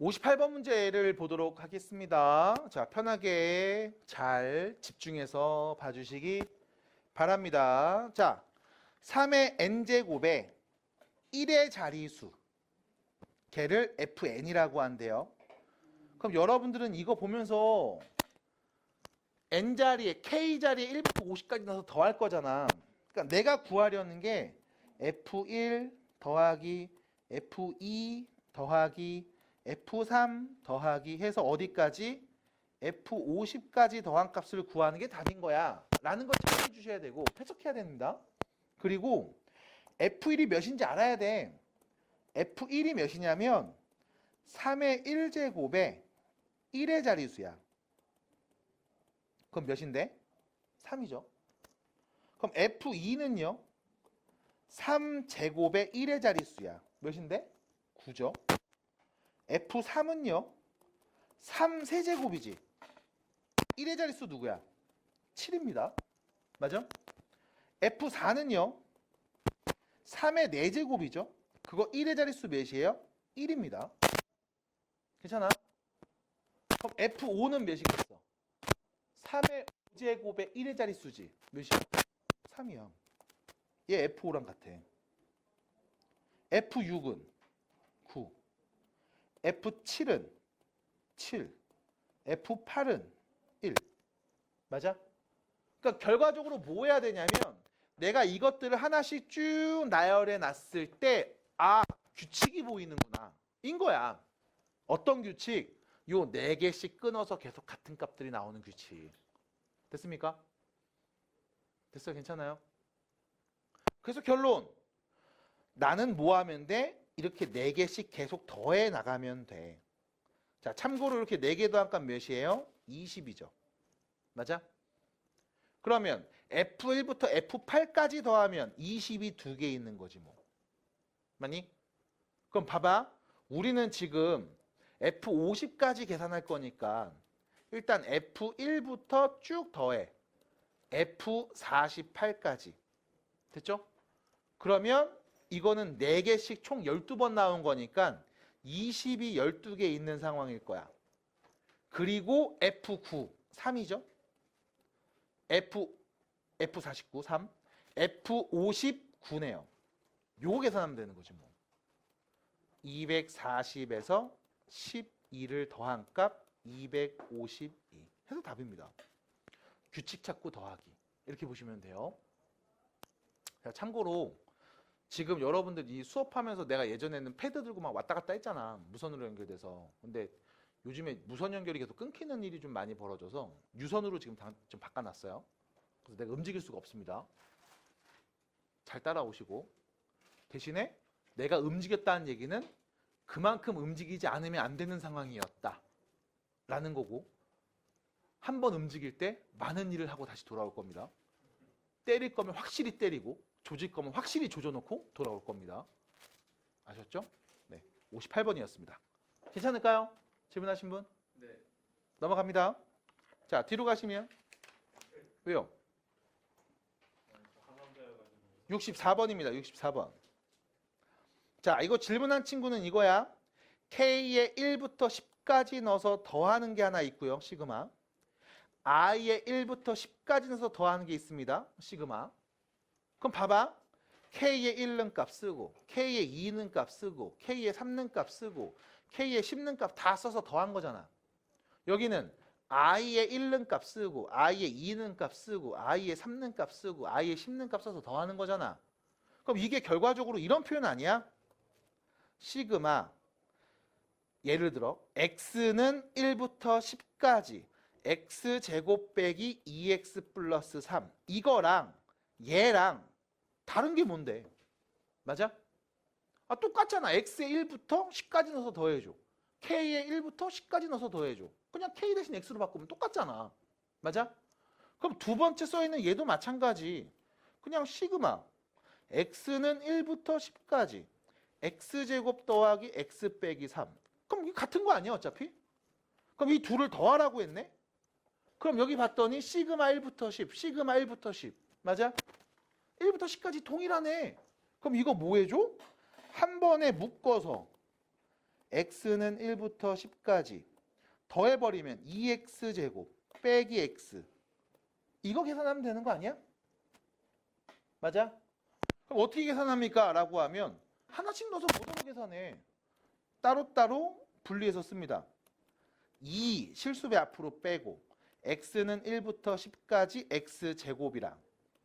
58번 문제를 보도록 하겠습니다. 자, 편하게 잘 집중해서 봐주시기 바랍니다. 자, 3의 n제곱에 1의 자리수 걔를 fn이라고 한대요. 그럼 여러분들은 이거 보면서 n자리에 k자리에 1부터 50까지 넣어서 더할 거잖아. 그러니까 내가 구하려는 게 f1 더하기 f2 더하기 f3 더하기 해서 어디까지? f50까지 더한 값을 구하는 게 답인 거야 라는 걸 체크해 주셔야 되고 해석해야 됩니다. 그리고 f1이 몇인지 알아야 돼. f1이 몇이냐면 3의 1제곱에 1의 자리수야. 그럼 몇인데? 3이죠. 그럼 f2는요 3제곱에 1의 자리수야. 몇인데? 9죠. F3은요 3세제곱이지. 1의 자릿수 누구야? 7입니다. 맞아? F4는요 3의 4제곱이죠. 그거 1의 자릿수 몇이에요? 1입니다. 괜찮아? 그럼 F5는 몇이겠어? 3의 5제곱에 1의 자릿수지. 몇이야? 3이야. 얘 F5랑 같아. F6은 9. F7은 7, F8은 1. 맞아? 그러니까 결과적으로 뭐 해야 되냐면 내가 이것들을 하나씩 쭉 나열해 놨을 때 아, 규칙이 보이는구나. 인 거야. 어떤 규칙? 요 4개씩 끊어서 계속 같은 값들이 나오는 규칙. 됐습니까? 됐어요? 괜찮아요? 그래서 결론. 나는 뭐 하면 돼? 이렇게 4개씩 계속 더해 나가면 돼. 자, 참고로 이렇게 4개 더한 값 몇이에요? 20이죠. 맞아? 그러면 F1부터 F8까지 더하면 20이 2개 있는 거지 뭐. 맞니? 그럼 봐봐. 우리는 지금 F50까지 계산할 거니까 일단 F1부터 쭉 더해. F48까지. 됐죠? 그러면 이거는 4개씩 총 12번 나온 거니까 20이 12개 있는 상황일 거야. 그리고 F9, 3이죠. F49, 3. F59네요. 요거 계산하면 되는 거지 뭐. 240에서 12를 더한 값 252. 해서 답입니다. 규칙 찾고 더하기. 이렇게 보시면 돼요. 자, 참고로 지금 여러분들 이 수업하면서 내가 예전에는 패드 들고 막 왔다 갔다 했잖아. 무선으로 연결돼서. 근데 요즘에 무선 연결이 계속 끊기는 일이 좀 많이 벌어져서 유선으로 지금 좀 바꿔놨어요. 그래서 내가 움직일 수가 없습니다. 잘 따라오시고. 대신에 내가 움직였다는 얘기는 그만큼 움직이지 않으면 안 되는 상황이었다. 라는 거고 한 번 움직일 때 많은 일을 하고 다시 돌아올 겁니다. 때릴 거면 확실히 때리고 조질 거면 확실히 조져놓고 돌아올 겁니다. 아셨죠? 네, 58번이었습니다. 괜찮을까요? 질문하신 분? 네. 넘어갑니다. 자, 뒤로 가시면 왜요? 64번입니다. 64번. 자, 이거 질문한 친구는 이거야. K에 1부터 10까지 넣어서 더하는 게 하나 있고요. 시그마. I에 1부터 10까지 넣어서 더하는 게 있습니다. 시그마. 그럼 봐봐. K에 1는 값 쓰고 K에 2는 값 쓰고 K에 3는 값 쓰고 K에 10는 값 다 써서 더한 거잖아. 여기는 I에 1는 값 쓰고 I에 2는 값 쓰고 I에 3는 값 쓰고 I에 10는 값 써서 더하는 거잖아. 그럼 이게 결과적으로 이런 표현 아니야? 시그마 예를 들어 X는 1부터 10까지 X제곱 빼기 2X 플러스 3 이거랑 얘랑 다른 게 뭔데? 맞아? 아, 똑같잖아. X에 1부터 10까지 넣어서 더해줘. K에 1부터 10까지 넣어서 더해줘. 그냥 K 대신 X로 바꾸면 똑같잖아. 맞아? 그럼 두 번째 써있는 얘도 마찬가지. 그냥 시그마 X는 1부터 10까지 X제곱 더하기 X 빼기 3. 그럼 이게 같은 거 아니야 어차피? 그럼 이 둘을 더하라고 했네? 그럼 여기 봤더니 시그마 1부터 10, 시그마 1부터 10. 맞아? 1부터 10까지 동일하네. 그럼 이거 뭐 해줘? 한 번에 묶어서 x는 1부터 10까지 더해버리면 2x제곱 빼기 x. 이거 계산하면 되는 거 아니야? 맞아? 그럼 어떻게 계산합니까? 라고 하면 하나씩 넣어서 모두 계산해. 따로따로 분리해서 씁니다. 2 실수배 앞으로 빼고 x는 1부터 10까지 x제곱이랑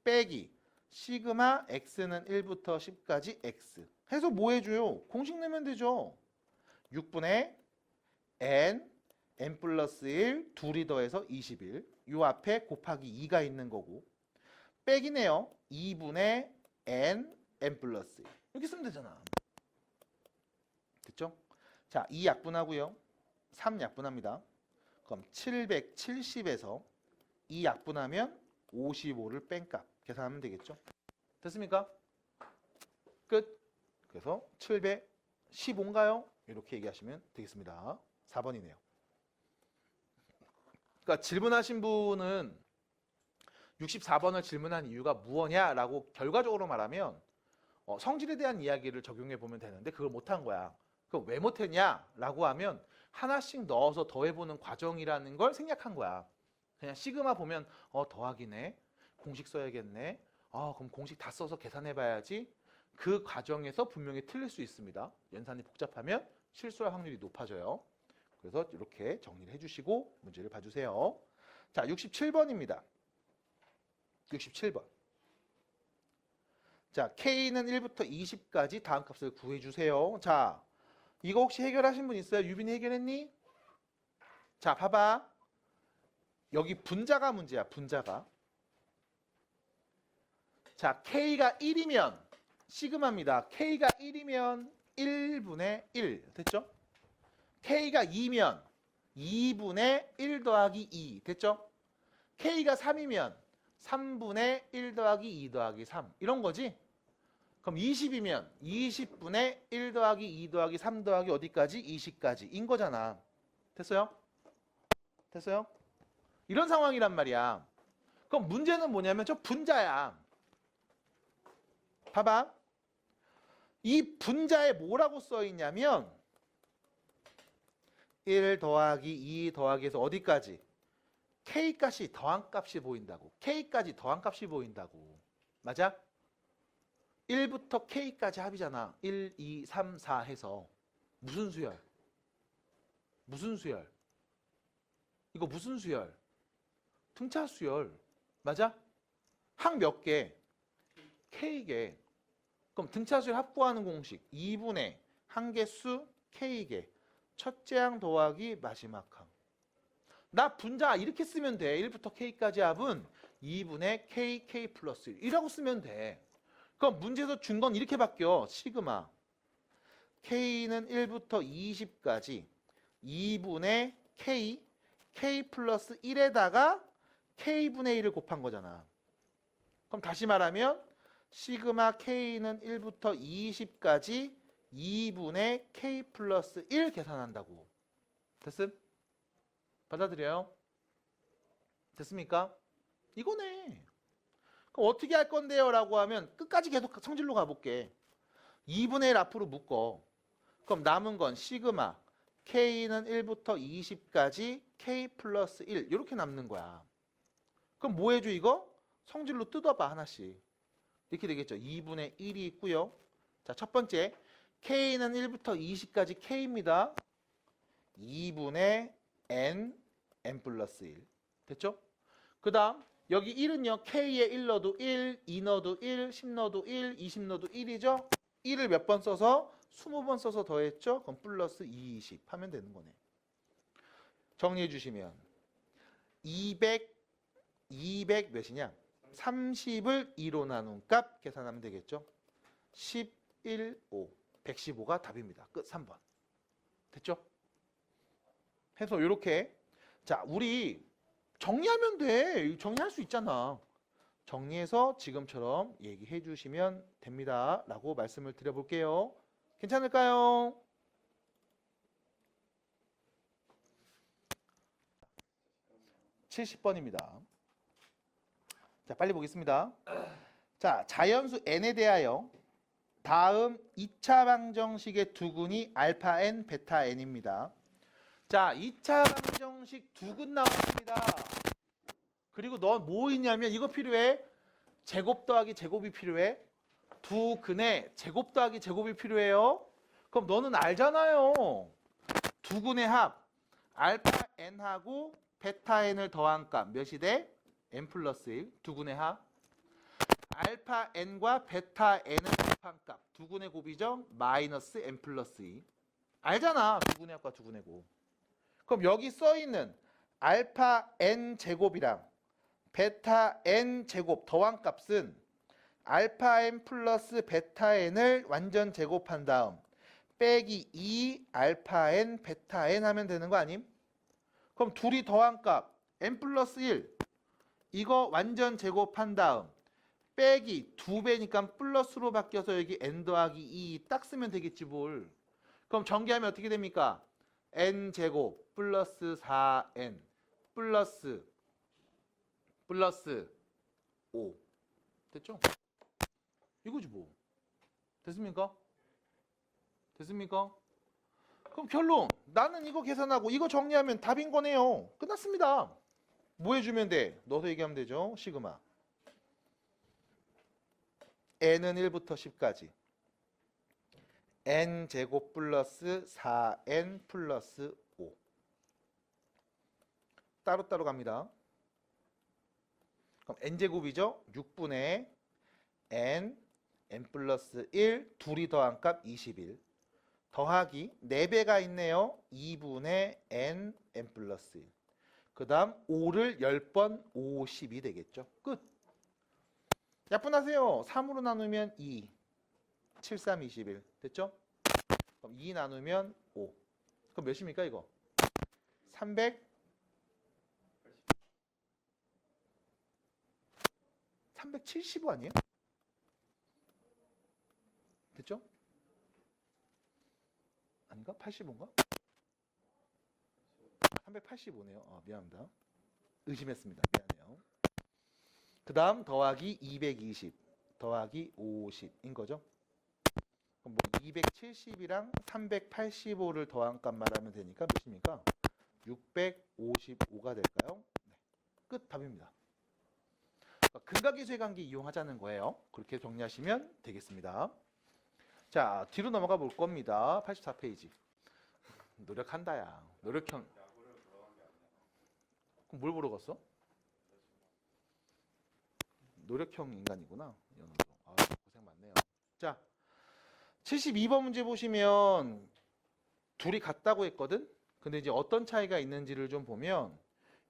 빼기 시그마 x는 1부터 10까지 x 해서 뭐 해줘요? 공식 내면 되죠. 6분의 n 플러스 1 둘이 더해서 21. 요 앞에 곱하기 2가 있는 거고 빼기네요. 2분의 n 플러스 1 이렇게 쓰면 되잖아. 됐죠? 자, 2 약분하고요. 3 약분합니다. 그럼 770에서 2 약분하면 55를 뺀 값 계산하면 되겠죠? 됐습니까? 끝. 그래서 715인가요? 이렇게 얘기하시면 되겠습니다. 4번이네요. 그러니까 질문하신 분은 64번을 질문한 이유가 무엇냐라고 결과적으로 말하면 성질에 대한 이야기를 적용해 보면 되는데 그걸 못한 거야. 그럼 왜 못했냐라고 하면 하나씩 넣어서 더해보는 과정이라는 걸 생략한 거야. 그냥 시그마 보면 더하기네. 공식 써야겠네. 그럼 공식 다 써서 계산해봐야지. 그 과정에서 분명히 틀릴 수 있습니다. 연산이 복잡하면 실수할 확률이 높아져요. 그래서 이렇게 정리를 해주시고 문제를 봐주세요. 자, 67번입니다. 67번. 자, K는 1부터 20까지 다음 값을 구해주세요. 자, 이거 혹시 해결하신 분 있어요? 유빈이 해결했니? 자, 봐봐. 여기 분자가 문제야, 분자가. 자, K가 1이면 시그마입니다. K가 1이면 1분의 1. 됐죠? K가 2면 2분의 1 더하기 2. 됐죠? K가 3이면 3분의 1 더하기 2 더하기 3. 이런 거지? 그럼 20이면 20분의 1 더하기 2 더하기 3 더하기 어디까지? 20까지. 인 거잖아. 됐어요? 됐어요? 이런 상황이란 말이야. 그럼 문제는 뭐냐면 저 분자야. 봐봐. 이 분자에 뭐라고 써 있냐면 1 더하기 2 더하기 해서 어디까지? K값이 더한 값이 보인다고. K까지 더한 값이 보인다고. 맞아? 1부터 K까지 합이잖아. 1, 2, 3, 4 해서. 무슨 수열? 무슨 수열? 이거 무슨 수열? 등차 수열. 맞아? 항 몇 개? K개. 그럼 등차 수열 합구하는 공식 2분의 항개수 K개. 첫째 항 더하기 마지막 항. 나 분자 이렇게 쓰면 돼. 1부터 K까지 합은 2분의 K 플러스 1 이라고 쓰면 돼. 그럼 문제에서 준 건 이렇게 바뀌어. 시그마 K는 1부터 20까지 2분의 K 플러스 1에다가 K분의 1을 곱한 거잖아. 그럼 다시 말하면 시그마 K는 1부터 20까지 2분의 K 플러스 1 계산한다고. 됐음? 받아들여요? 됐습니까? 이거네. 그럼 어떻게 할 건데요? 라고 하면 끝까지 계속 성질로 가볼게. 2분의 1 앞으로 묶어. 그럼 남은 건 시그마 K는 1부터 20까지 K 플러스 1 이렇게 남는 거야. 그럼 뭐 해줘 이거? 성질로 뜯어봐 하나씩. 이렇게 되겠죠. 2분의 1이 있고요. 자, 첫 번째 K는 1부터 20까지 K입니다. 2분의 n 플러스 1. 됐죠? 그 다음 여기 1은요. K에 1 넣어도 1, 2 넣어도 1, 10 넣어도 1, 20 넣어도 1이죠? 1을 몇 번 써서? 20번 써서 더했죠? 그럼 플러스 20 하면 되는 거네. 정리해 주시면 200 몇이냐? 30을 2로 나눈 값 계산하면 되겠죠? 11, 5. 115가 답입니다. 끝. 3번. 됐죠? 해서 이렇게 자, 우리 정리하면 돼. 정리할 수 있잖아. 정리해서 지금처럼 얘기해 주시면 됩니다. 라고 말씀을 드려볼게요. 괜찮을까요? (70번입니다) 자, 빨리 보겠습니다. 자, 자연수 n에 대하여 다음 2차 방정식의 두근이 알파 n, 베타 n입니다. 자, 2차 방정식 두근 나왔습니다. 그리고 너 뭐 있냐면 이거 필요해? 제곱 더하기 제곱이 필요해? 두근의 제곱 더하기 제곱이 필요해요? 그럼 너는 알잖아요. 두근의 합 알파 n하고 베타 n을 더한 값 몇이 돼? n 플러스 1. 두근의 합 알파 n과 베타 n을 곱한 값 두근의 곱이죠? 마이너스 n 플러스 2. 알잖아. 두근의 합과 두근의 곱. 그럼 여기 써있는 알파 n 제곱이랑 베타 n 제곱 더한 값은 알파 n 플러스 베타 n을 완전 제곱한 다음 빼기 2 알파 n 베타 n 하면 되는 거 아님? 그럼 둘이 더한 값 n 플러스 1 이거 완전 제곱한 다음 빼기 2배니까 플러스로 바뀌어서 여기 n 더하기 2 딱 쓰면 되겠지 뭘. 그럼 전개하면 어떻게 됩니까? n 제곱 플러스 4n 플러스 5 됐죠? 이거지 뭐. 됐습니까? 됐습니까? 그럼 결론 나는 이거 계산하고 이거 정리하면 답인 거네요. 끝났습니다. 뭐 해주면 돼? 넣어서 얘기하면 되죠. 시그마 n은 1부터 10까지 n 제곱 플러스 4n 플러스 5 따로따로 갑니다. 그럼 n제곱이죠. 6분의 n 플러스 1 둘이 더한 값 21 더하기 4배가 있네요. 2분의 n 플러스 1 그 다음 5를 10번 50이 되겠죠. 끝. 약분하세요. 3으로 나누면 2 7, 3, 21 됐죠? 그럼 2 나누면 5 그럼 몇입니까 이거? 375 아니에요? 됐죠? 아닌가? 85인가? 385네요. 미안합니다. 의심했습니다. 미안해요. 그 다음 더하기 220 더하기 50인 거죠. 그럼 뭐 270이랑 385를 더한 값 말하면 되니까 몇입니까? 655가 될까요? 네. 끝 답입니다. 근각계수의 관계 이용하자는 거예요. 그렇게 정리하시면 되겠습니다. 자, 뒤로 넘어가 볼 겁니다. 84페이지. 노력한다 야. 노력형. 그럼 뭘 보러 갔어? 노력형 인간이구나. 아, 고생 많네요. 자, 72번 문제 보시면 둘이 같다고 했거든? 근데 이제 어떤 차이가 있는지를 좀 보면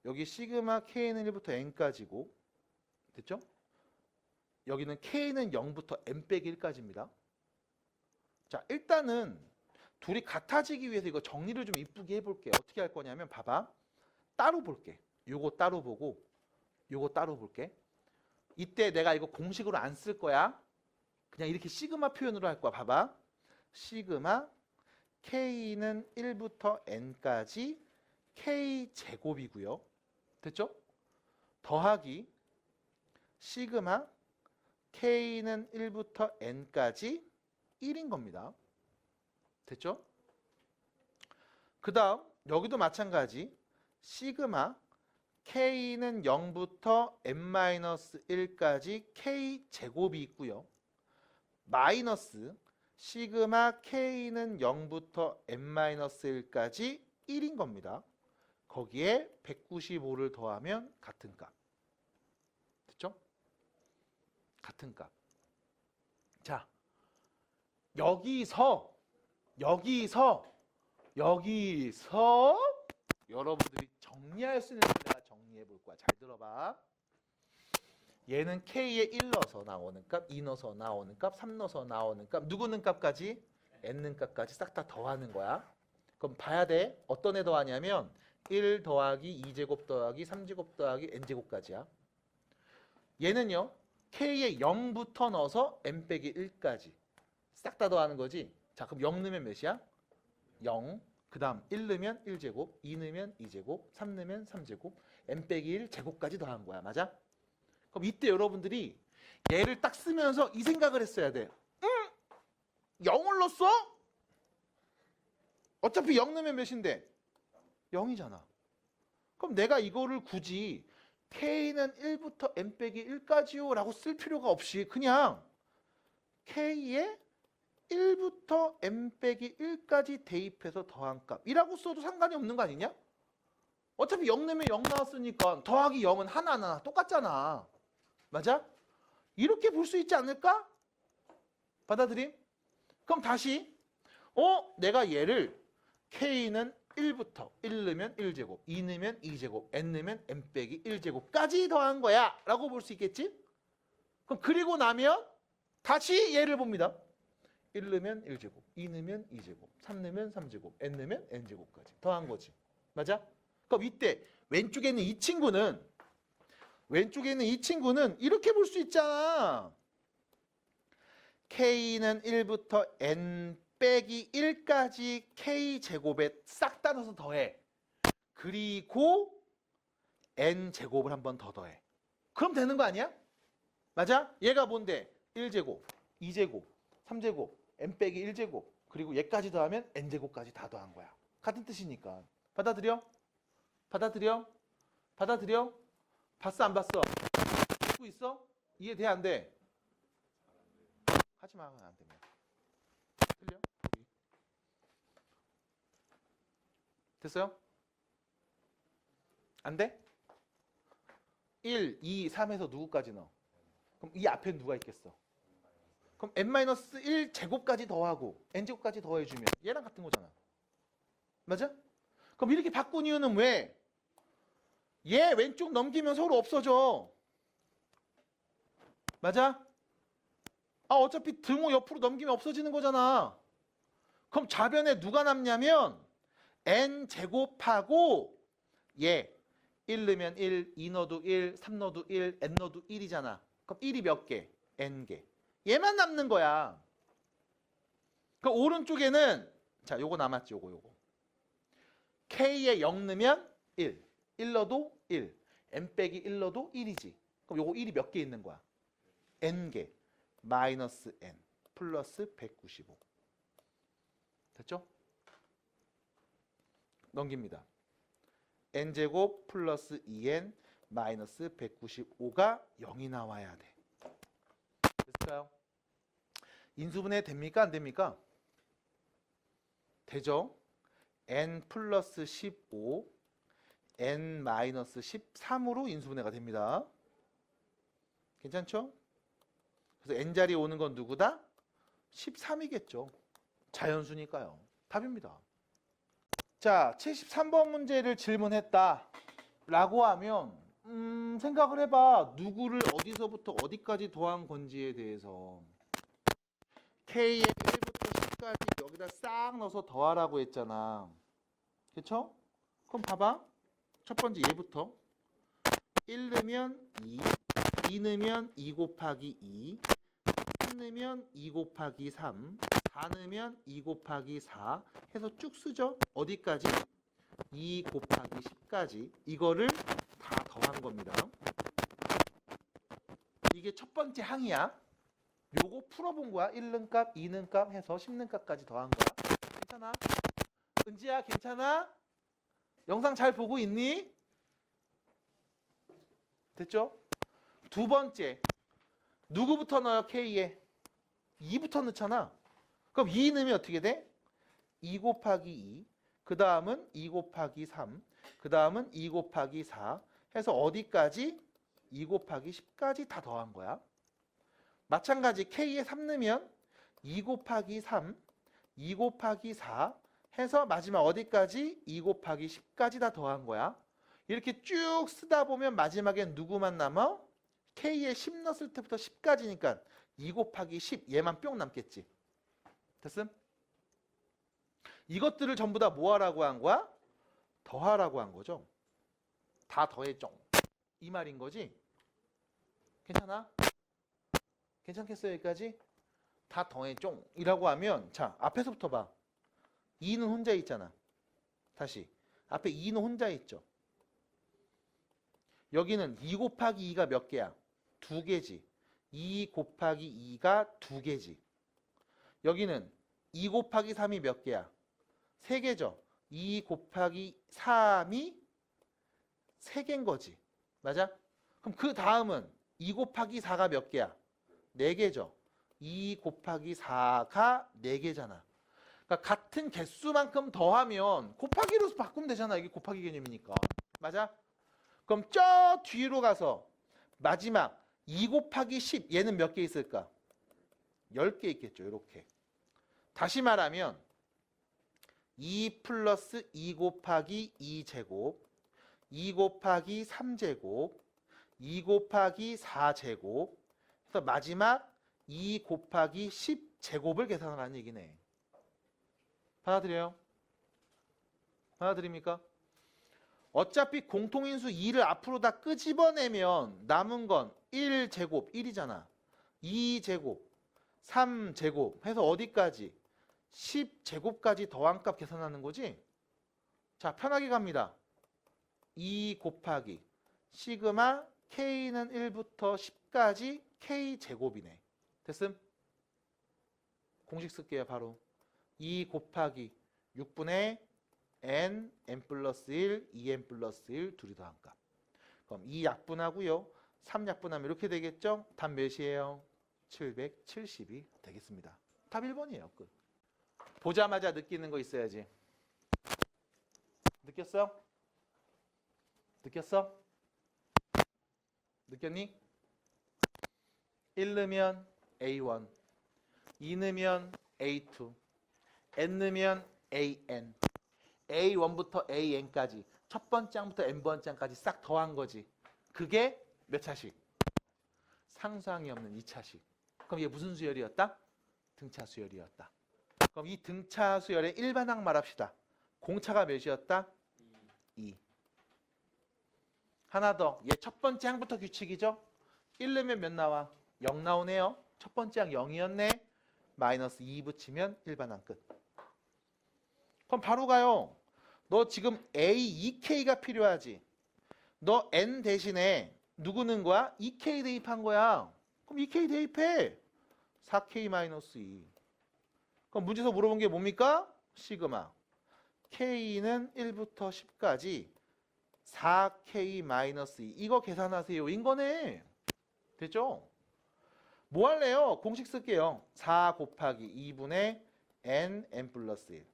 여기 시그마 k는 1부터 n까지고 됐죠? 여기는 k는 0부터 n 빼기 1까지입니다. 자, 일단은 둘이 같아지기 위해서 이거 정리를 좀 이쁘게 해볼게요. 어떻게 할 거냐면 봐봐. 따로 볼게. 요거 따로 보고 요거 따로 볼게. 이때 내가 이거 공식으로 안 쓸 거야. 그냥 이렇게 시그마 표현으로 할 거야. 봐봐. 시그마 k는 1부터 n까지 k제곱이고요. 됐죠? 더하기 시그마 k는 1부터 n까지 1인 겁니다. 됐죠? 그 다음 여기도 마찬가지 시그마 k는 0부터 n-1까지 k제곱이 있고요. 마이너스 시그마 k는 0부터 n-1까지 1인 겁니다. 거기에 195를 더하면 같은 값. 됐죠? 같은 값. 자, 여기서 여러분들이 정리할 수 있는 걸 내가 정리해 볼 거야. 잘 들어봐. 얘는 k에 1 넣어서 나오는 값, 2 넣어서 나오는 값, 3 넣어서 나오는 값, 누구는 값까지? n는 값까지 싹 다 더하는 거야. 그럼 봐야 돼. 어떤 애 더하냐면 1 더하기 2제곱 더하기 3제곱 더하기 n제곱까지야. 얘는요. k에 0부터 넣어서 n 빼기 1까지 싹 다 더하는 거지. 자, 그럼 0 넣으면 몇이야? 0. 그 다음 1 넣으면 1제곱, 2 넣으면 2제곱, 3 넣으면 3제곱, n 빼기 1 제곱까지 더한 거야. 맞아? 그럼 이때 여러분들이 얘를 딱 쓰면서 이 생각을 했어야 돼. 0을 넣었어? 어차피 0 넣으면 몇인데? 0이잖아. 그럼 내가 이거를 굳이 K는 1부터 n 빼기 1까지요 라고 쓸 필요가 없이 그냥 K에 1부터 n 빼기 1까지 대입해서 더한 값이라고 써도 상관이 없는 거 아니냐? 어차피 0 넣으면 0 나왔으니까 더하기 0은 하나 똑같잖아. 맞아? 이렇게 볼 수 있지 않을까? 받아들임? 그럼 다시 내가 얘를 K는 1부터 1 넣으면 1제곱, 2 넣으면 2제곱, n 넣으면 n 빼기 1제곱까지 더한 거야 라고 볼 수 있겠지? 그럼 그리고 나면 다시 얘를 봅니다. 1 넣으면 1제곱, 2 넣으면 2제곱, 3 넣으면 3제곱, n 넣으면 n제곱까지 더한 거지. 맞아? 그럼 이때 왼쪽에 있는 이 친구는 이렇게 볼 수 있잖아. K는 1부터 n 빼기 1까지 K제곱에 싹 다 넣어서 더해. 그리고 n제곱을 한 번 더 더해. 그럼 되는 거 아니야? 맞아? 얘가 뭔데? 1제곱, 2제곱, 3제곱, n 빼기 1제곱, 그리고 얘까지 더하면 n제곱까지 다 더한 거야. 같은 뜻이니까. 받아들여? 봤어 안 봤어? 듣고 있어? 이해돼 안 돼? 하지 마. 안 되면. 틀려? 됐어요? 안 돼? 1, 2, 3에서 누구까지 넣어? 그럼 이 앞에 누가 있겠어? 그럼 n-1 제곱까지 더하고 n제곱까지 더해주면 얘랑 같은 거잖아. 맞아? 그럼 이렇게 바꾼 이유는 왜? 얘 왼쪽 넘기면 서로 없어져. 맞아? 어차피 등호 옆으로 넘기면 없어지는 거잖아. 그럼 좌변에 누가 남냐면 n제곱하고 얘 1 넣으면 1, 2 넣어도 1, 3 넣어도 1, n 넣어도 1이잖아. 그럼 1이 몇 개? n개. 얘만 남는 거야. 그 오른쪽에는 자, 요거 남았지, 요거. K에 0 넣으면 1, 1 넣어도 1, n 빼기 1 넣어도 1이지. 그럼 요거 1이 몇 개 있는 거야? n개. 마이너스 n 플러스 195. 됐죠? 넘깁니다. n제곱 플러스 2n 마이너스 195가 0이 나와야 돼. 됐을까요? 인수분해 됩니까? 안 됩니까? 되죠? n 플러스 15, n 마이너스 13으로 인수분해가 됩니다. 괜찮죠? 그래서 n자리에 오는 건 누구다? 13이겠죠. 자연수니까요. 답입니다. 자, 73번 문제를 질문했다 라고 하면 생각을 해봐. 누구를 어디서부터 어디까지 더한 건지에 대해서. K의 1부터 10까지 여기다 싹 넣어서 더하라고 했잖아. 그쵸? 그럼 봐봐. 첫 번째 얘부터 1 넣으면 2, 2 넣으면 2 곱하기 2, 3 넣으면 2 곱하기 3, 4 넣으면 2 곱하기 4 해서 쭉 쓰죠. 어디까지? 2 곱하기 10까지. 이거를 다 더한 겁니다. 이게 첫 번째 항이야. 요거 풀어본 거야. 1는 값, 2는 값 해서 10는 값까지 더한 거야. 괜찮아? 은지야 괜찮아? 영상 잘 보고 있니? 됐죠? 두 번째. 누구부터 넣어요? K에 2부터 넣잖아. 그럼 2 넣으면 어떻게 돼? 2 곱하기 2, 그 다음은 2 곱하기 3, 그 다음은 2 곱하기 4 해서 어디까지? 2 곱하기 10까지 다 더한 거야. 마찬가지 K에 3 넣으면 2 곱하기 3, 2 곱하기 4 해서 마지막 어디까지? 2 곱하기 10까지 다 더한 거야. 이렇게 쭉 쓰다 보면 마지막엔 누구만 남아? K에 10 넣었을 때부터 10까지니까 2 곱하기 10 얘만 뿅 남겠지. 됐음? 이것들을 전부 다 뭐 하라고 한 거야? 더하라고 한 거죠. 다 더해줘. 이 말인 거지? 괜찮아? 괜찮겠어요 여기까지? 다 더해줘 이라고 하면 자 앞에서부터 봐. 2는 혼자 있잖아. 다시 앞에 2는 혼자 있죠. 여기는 2 곱하기 2가 몇 개야? 2개지. 2 곱하기 2가 2개지. 여기는 2 곱하기 3이 몇 개야? 3개죠. 2 곱하기 3이 3개인 거지. 맞아? 그럼 그 다음은 2 곱하기 4가 몇 개야? 4개죠. 2 곱하기 4가 4개잖아. 그러니까 같은 개수만큼 더하면 곱하기로 바꾸면 되잖아. 이게 곱하기 개념이니까. 맞아? 그럼 저 뒤로 가서 마지막 2 곱하기 10 얘는 몇 개 있을까? 10개 있겠죠. 이렇게. 다시 말하면 2 플러스 2 곱하기 2제곱 2 곱하기 3제곱 2 곱하기 4제곱 그래서 마지막 2 곱하기 10제곱을 계산하라는 얘기네. 받아들여요? 받아들입니까? 어차피 공통인수 2를 앞으로 다 끄집어내면 남은 건 1제곱 1이잖아. 2제곱 3제곱 해서 어디까지? 10제곱까지 더한 값 계산하는 거지? 자, 편하게 갑니다. 2 곱하기 시그마 K는 1부터 10까지 K제곱이네. 됐음? 공식 쓸게요. 바로 2 곱하기 6분의 n, n 플러스 1, 2n 플러스 1 둘이 더한 값. 그럼 2 약분하고요. 3 약분하면 이렇게 되겠죠? 답 몇이에요? 770이 되겠습니다. 답 1번이에요. 끝. 보자마자 느끼는 거 있어야지. 느꼈어? 느꼈어? 느꼈니? 1 넣으면 A1, 2 넣으면 A2, N 넣으면 AN, A1부터 AN까지 첫 번째 항부터 N번째 항까지 싹 더한 거지. 그게 몇 차식? 상수항이 없는 2차식. 그럼 이게 무슨 수열이었다? 등차 수열이었다. 그럼 이 등차 수열의 일반항 말합시다. 공차가 몇이었다? 2. 하나 더. 얘 첫 번째 항부터 규칙이죠? 1 넣으면 몇 나와? 0 나오네요. 첫 번째 항 0이었네. 마이너스 2 붙이면 일반항 끝. 그럼 바로 가요. 너 지금 A2K가 필요하지? 너 N 대신에 누구 넣은 거야? 2K 대입한 거야. 그럼 2K 대입해. 4K 마이너스 2. 그럼 문제에서 물어본 게 뭡니까? 시그마. K는 1부터 10까지 4K 마이너스 2. 이거 계산하세요. 인 거네. 됐죠? 뭐 할래요? 공식 쓸게요. 4 곱하기 2분의 n, n 플러스 1.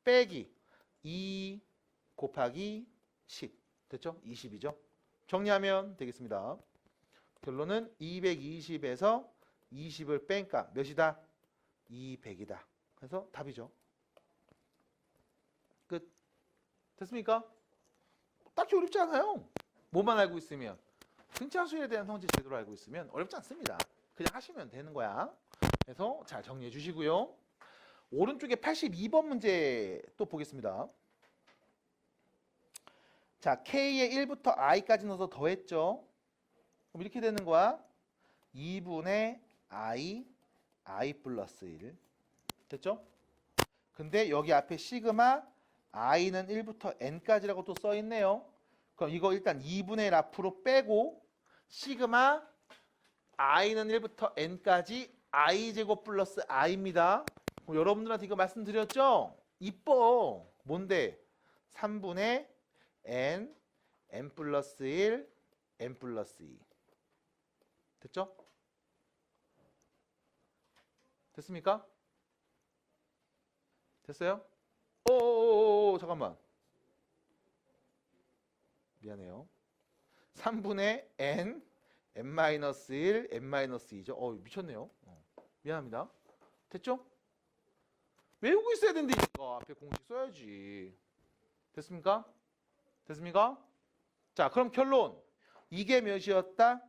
빼기 2 곱하기 10. 됐죠? 20이죠? 정리하면 되겠습니다. 결론은 220에서 20을 뺀 값 몇이다? 200이다. 그래서 답이죠. 끝. 됐습니까? 딱히 어렵지 않아요. 뭐만 알고 있으면. 등차수에 대한 성질 제대로 알고 있으면 어렵지 않습니다. 그냥 하시면 되는 거야. 그래서 잘 정리해 주시고요. 오른쪽에 82번 문제 또 보겠습니다. 자, K에 1부터 I까지 넣어서 더했죠. 그럼 이렇게 되는 거야. 2분의 I 플러스 1. 됐죠? 근데 여기 앞에 시그마 I는 1부터 N까지라고 또 써있네요. 그럼 이거 일단 2분의 1 앞으로 빼고 시그마 I는 1부터 N까지 I제곱 플러스 I입니다. 여러분들한테 이거 말씀드렸죠? 이뻐. 뭔데? 3분의 N, N 플러스 1, N 플러스 2. 됐죠? 됐습니까? 됐어요? 오, 잠깐만. 미안해요. 3분의 N, N-1, N-2죠. 미쳤네요. 미안합니다. 됐죠? 외우고 있어야 된다니까. 앞에 공식 써야지. 됐습니까? 됐습니까? 자, 그럼 결론. 이게 몇이었다?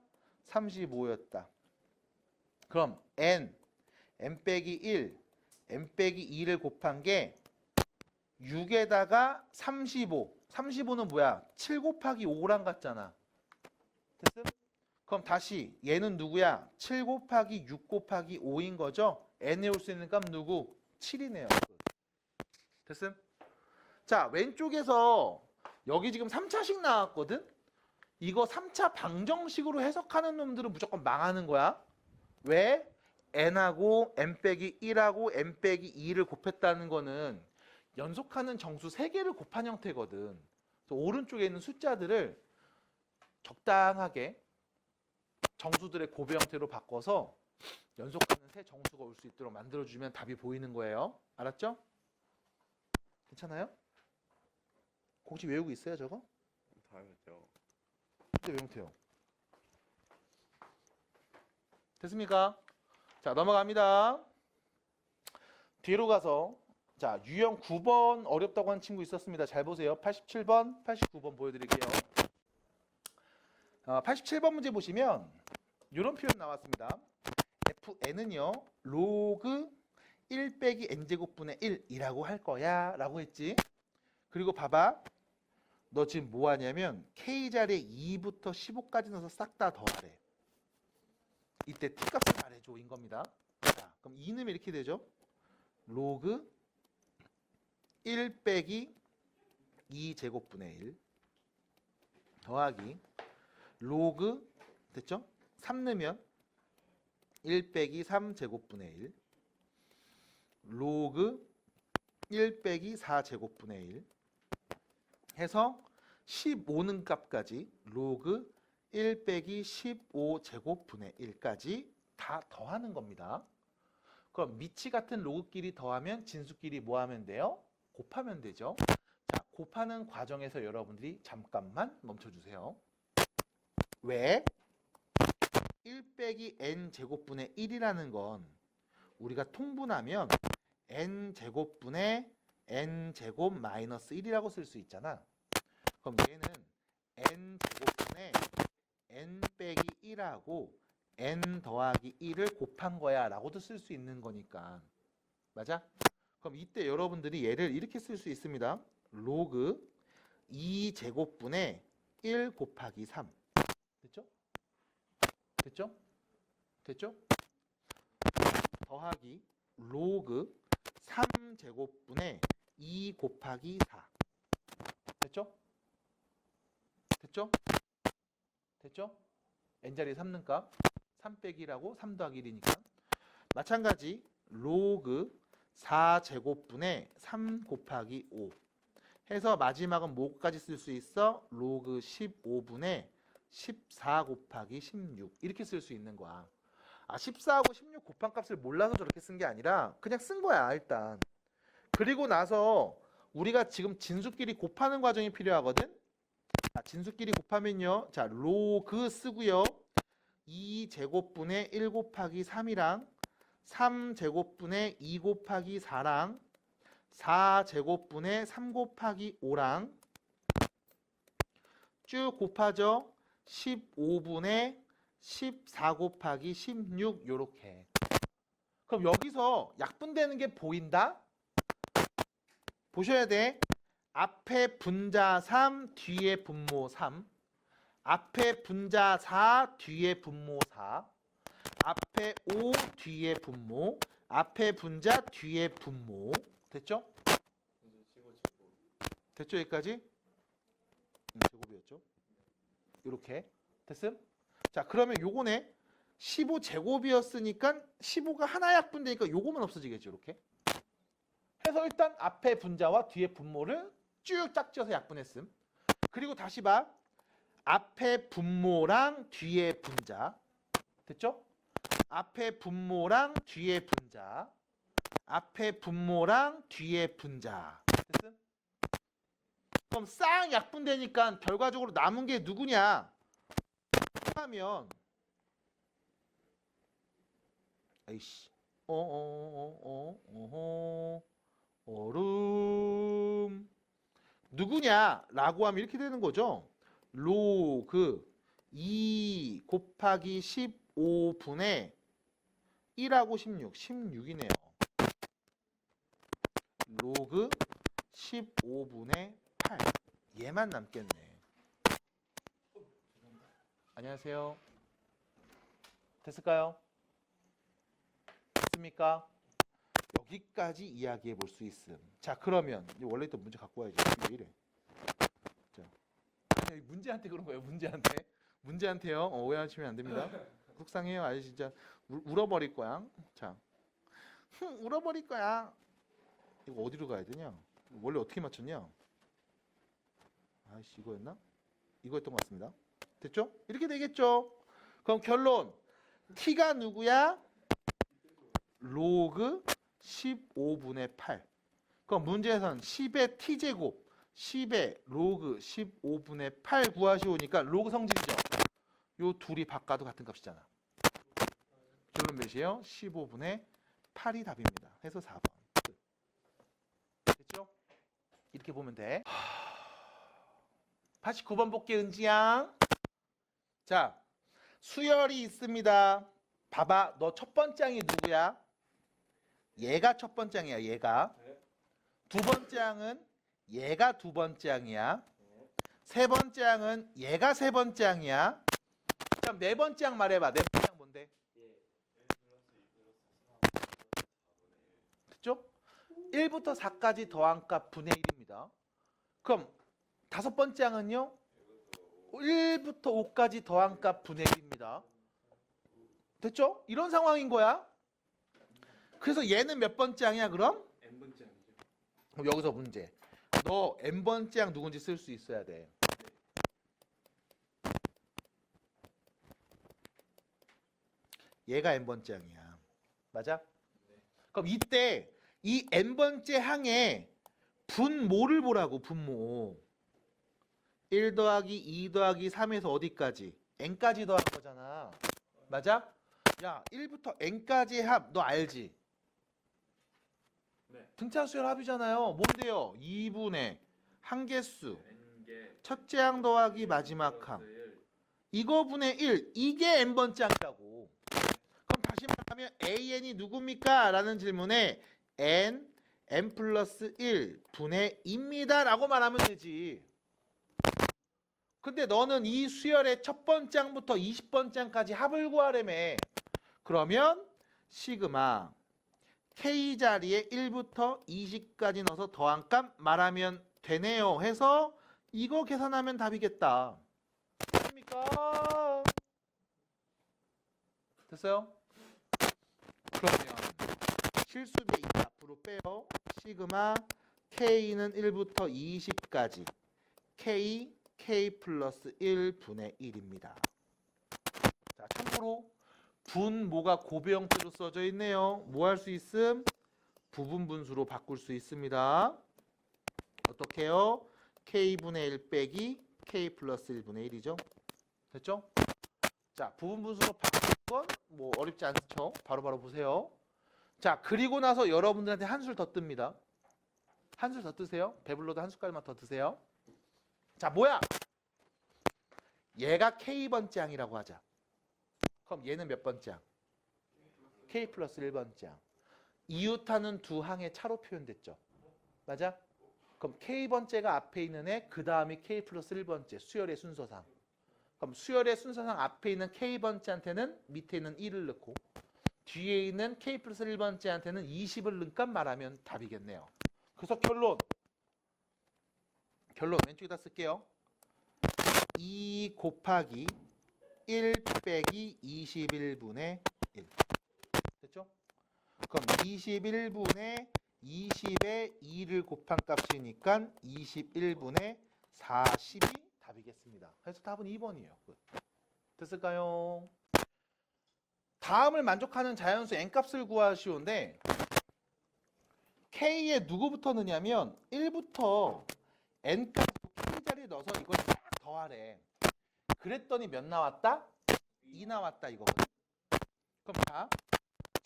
35였다. 그럼 N 빼기 1, N 빼기 2를 곱한 게 6에다가 35. 35는 뭐야? 7 곱하기 5랑 같잖아. 됐음? 그럼 다시 얘는 누구야? 7 곱하기 6 곱하기 5인 거죠? N에 올 수 있는 값 누구? 7이네요. 됐음? 자, 왼쪽에서 여기 지금 3차식 나왔거든? 이거 3차 방정식으로 해석하는 놈들은 무조건 망하는 거야. 왜? n하고 n 빼기 1하고 n 빼기 2를 곱했다는 거는 연속하는 정수 3개를 곱한 형태거든. 그래서 오른쪽에 있는 숫자들을 적당하게 정수들의 곱의 형태로 바꿔서 연속하는 새 정수가 올 수 있도록 만들어주면 답이 보이는 거예요. 알았죠? 괜찮아요? 혹시 외우고 있어요, 저거? 다 알죠. 근데 왜 못해요? 됐습니까? 자, 넘어갑니다. 뒤로 가서 자, 유형 9번 어렵다고 한 친구 있었습니다. 잘 보세요. 87번, 89번 보여드릴게요. 87번 문제 보시면 이런 표현 나왔습니다. fn은요 로그 1 빼기 n제곱분의 1이라고 할 거야 라고 했지. 그리고 봐봐, 너 지금 뭐 하냐면 k자리에 2부터 15까지 넣어서 싹 다 더하래. 이때 t값을 말해줘 인 겁니다. 자, 그럼 2는 이렇게 되죠. 로그 1 빼기 2제곱분의 1 더하기 로그 됐죠? 3 넣으면 1 빼기 3제곱분의 1 로그 1 빼기 4제곱분의 1 해서 15는 값까지 로그 1 빼기 15제곱분의 1까지 다 더하는 겁니다. 그럼 미치 같은 로그끼리 더하면 진수끼리 뭐 하면 돼요? 곱하면 되죠. 자, 곱하는 과정에서 여러분들이 잠깐만 멈춰주세요. 왜? 1 빼기 n제곱분의 1이라는 건 우리가 통분하면 n제곱분의 n제곱 마이너스 1이라고 쓸 수 있잖아. 그럼 얘는 n제곱분의 n 빼기 1하고 n 더하기 1을 곱한 거야 라고도 쓸 수 있는 거니까. 맞아? 그럼 이때 여러분들이 얘를 이렇게 쓸 수 있습니다. 로그 2제곱분의 1 곱하기 3 됐죠? 됐죠? 됐죠? 더하기 로그 3제곱분의 2 곱하기 4 됐죠? 됐죠? 됐죠? n자리에 3는 값 3 빼기라고 3 더하기 1이니까 마찬가지 로그 4제곱분의 3 곱하기 5 해서 마지막은 뭐까지 쓸 수 있어? 로그 15분의 14 곱하기 16 이렇게 쓸 수 있는 거야. 14하고 16 곱한 값을 몰라서 저렇게 쓴 게 아니라 그냥 쓴 거야 일단. 그리고 나서 우리가 지금 진수끼리 곱하는 과정이 필요하거든. 진수끼리 곱하면요, 자 로그 쓰고요 2제곱분의 1 곱하기 3이랑 3제곱분의 2 곱하기 4랑 4제곱분의 3 곱하기 5랑 쭉 곱하죠. 15분의 14 곱하기 16 요렇게. 그럼 여기서 약분되는 게 보인다? 보셔야 돼. 앞에 분자 3, 뒤에 분모 3. 앞에 분자 4, 뒤에 분모 4. 앞에 5, 뒤에 분모. 앞에 분자, 뒤에 분모. 됐죠? 됐죠 여기까지? 제곱이었죠? 이렇게 됐음? 자 그러면 요거네 15제곱이었으니까 15가 하나 약분되니까 요거만 없어지겠죠 이렇게. 해서 일단 앞에 분자와 뒤에 분모를 쭉 짝지어서 약분했음. 그리고 다시 봐. 앞에 분모랑 뒤에 분자 됐죠? 앞에 분모랑 뒤에 분자 앞에 분모랑 뒤에 분자 됐음? 그럼 싹 약분되니까 결과적으로 남은 게 누구냐 하면 아이씨 얼음 누구냐라고 하면 이렇게 되는 거죠. 로그 2 곱하기 15분의 1하고 16, 16이네요. 로그 15분의 8 얘만 남겠네. 안녕하세요. 됐을까요? 됐습니까? 여기까지 이야기해 볼 수 있음. 자 그러면 원래 있던 문제 갖고 와야지. 왜 이래? 자, 문제한테 그런 거예요. 문제한테요. 오해하시면 안 됩니다. 속상해요. 아니 진짜 울어버릴 거야. 울어버릴 거야. 이거 어디로 가야 되냐? 원래 어떻게 맞췄냐? 아이씨, 이거였나? 이거였던 것 같습니다. 됐죠? 이렇게 되겠죠? 그럼 결론. t가 누구야? 로그 15분의 8. 그럼 문제에서는 10의 t제곱 10의 로그 15분의 8 구하시오니까 로그 성질이죠. 요 둘이 바꿔도 같은 값이잖아. 결론 몇이에요? 15분의 8이 답입니다. 해서 4번. 됐죠? 이렇게 보면 돼. 89번 볼게, 은지양. 자, 수열이 있습니다. 봐봐, 너 첫 번째 항이 누구야? 얘가 첫 번째 항이야, 얘가. 두 번째 항은 얘가 두 번째 항이야. 세 번째 항은 얘가 세 번째 항이야. 그럼 네 번째 항 말해봐. 네 번째 항 뭔데? 됐죠? 1부터 4까지 더한 값 분의 1입니다. 그럼 다섯 번째 항은요? 1부터 5까지 더한 값 분의 1입니다. 됐죠? 이런 상황인 거야. 그래서 얘는 몇 번째 항이야 그럼? n번째 항이죠. 그럼 여기서 문제. 너 n번째 항 누군지 쓸 수 있어야 돼. 얘가 n번째 항이야. 맞아? 그럼 이때 이 n번째 항의 분모를 보라고. 분모. 1 더하기 2 더하기 3에서 어디까지? n까지 더한 거잖아. 맞아? 야, 1부터 n까지의 합 너 알지? 네. 등차 수열 합이잖아요. 뭔데요? 2분의 한개수 n개 첫째 항 더하기 마지막 항. 이거 분의 1. 이게 n번째 항이라고. 그럼 다시 말하면 an이 누굽니까? 라는 질문에 n 플러스 1 분의 2입니다 라고 말하면 되지. 근데 너는 이 수열의 첫 번째 항부터 20번째 항까지 합을 구하려며. 그러면 시그마 k 자리에 1부터 20까지 넣어서 더한 값 말하면 되네요 해서 이거 계산하면 답이겠다. 됩니까? 됐어요? 그러면 실수배 2 앞으로 빼요. 시그마 k는 1부터 20까지 k 플러스 1 분의 1입니다. 자, 참고로 분모가 곱의 형태로 써져 있네요. 뭐 할 수 있음? 부분 분수로 바꿀 수 있습니다. 어떻게 해요? k분의 1 빼기 k 플러스 1분의 1이죠. 됐죠? 자, 부분 분수로 바꿀 건 뭐 어렵지 않죠? 바로바로 보세요. 자, 그리고 나서 여러분들한테 한술 더 뜹니다. 한술 더 뜨세요. 배불러도 한 숟갈만 더 드세요. 자, 뭐야? 얘가 k번째 항이라고 하자. 그럼 얘는 몇 번째 항? k 플러스 1번째 항. 이웃하는 두 항의 차로 표현됐죠. 맞아? 그럼 k번째가 앞에 있는 애, 그 다음이 k 플러스 1번째, 수열의 순서상. 그럼 수열의 순서상 앞에 있는 k번째한테는 밑에 있는 1을 넣고 뒤에 있는 k 플러스 1번째한테는 20을 넣으니까 말하면 답이겠네요. 그래서 결론 왼쪽에다 쓸게요. 2 곱하기 1 빼기 21분의 1. 됐죠? 그럼 21분의 20에 2를 곱한 값이니까 21분의 40이 답이겠습니다. 그래서 답은 2번이에요. 됐을까요? 다음을 만족하는 자연수 n값을 구하시오인데 k에 누구부터 넣냐면 1부터 n값 k자리에 넣어서 이걸 싹 더하래. 그랬더니 몇 나왔다? 2 나왔다 이거거든. 그럼 자,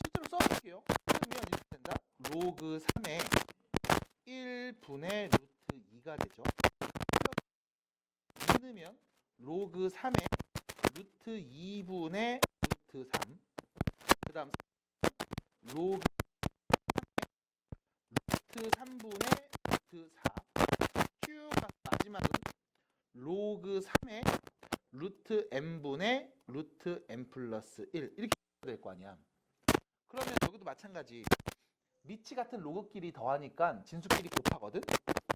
실제로 써볼게요. 그러면 이렇게 된다. 로그 3에 1분의 루트 2가 되죠. 2 넣으면 로그 3에 루트 2분의 루트 3. 그 다음 로그 3에 루트 3분의 루트 4. 쭉 가서 마지막은 로그 3에 루트 n분의 루트 n 플러스 1 이렇게 될 거 아니야. 그러면 여기도 마찬가지. 밑이 같은 로그끼리 더하니까 진수끼리 곱하거든.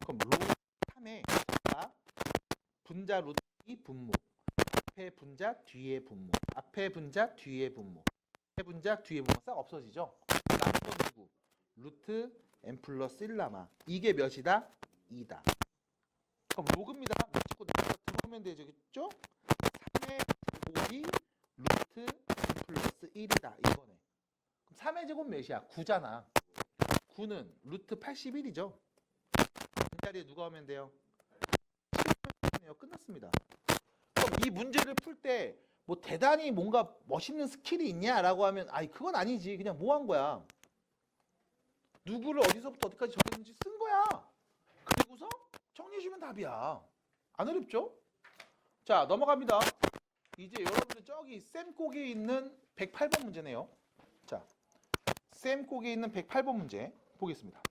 그럼 로그 3에 분자 루트 2 분모, 앞에 분자 뒤에 분모, 앞에 분자 뒤에 분모, 앞에 분자 뒤에 분모 싹 없어지죠. 남은 건 누구? 루트 n 플러스 1 남아. 이게 몇이다? 2다. 그럼 로그입니다. 찍고 들어오면 되죠. 그죠? 3의 제곱이 루트 n 플러스 1이다. 이거네. 그럼 3의 제곱 몇이야? 9잖아. 9는 루트 81이죠. 이 자리에 누가 오면 돼요? 끝났습니다. 그럼 이 문제를 풀 때 뭐 대단히 뭔가 멋있는 스킬이 있냐라고 하면 아이 그건 아니지. 그냥 뭐 한 거야. 누구를 어디서부터 어디까지 정했는지 쓴 거야. 그리고서 정리해주면 답이야. 안 어렵죠? 자, 넘어갑니다. 이제 여러분들 저기 쌤 꼭에 있는 108번 문제네요. 자, 쌤 꼭에 있는 108번 문제 보겠습니다.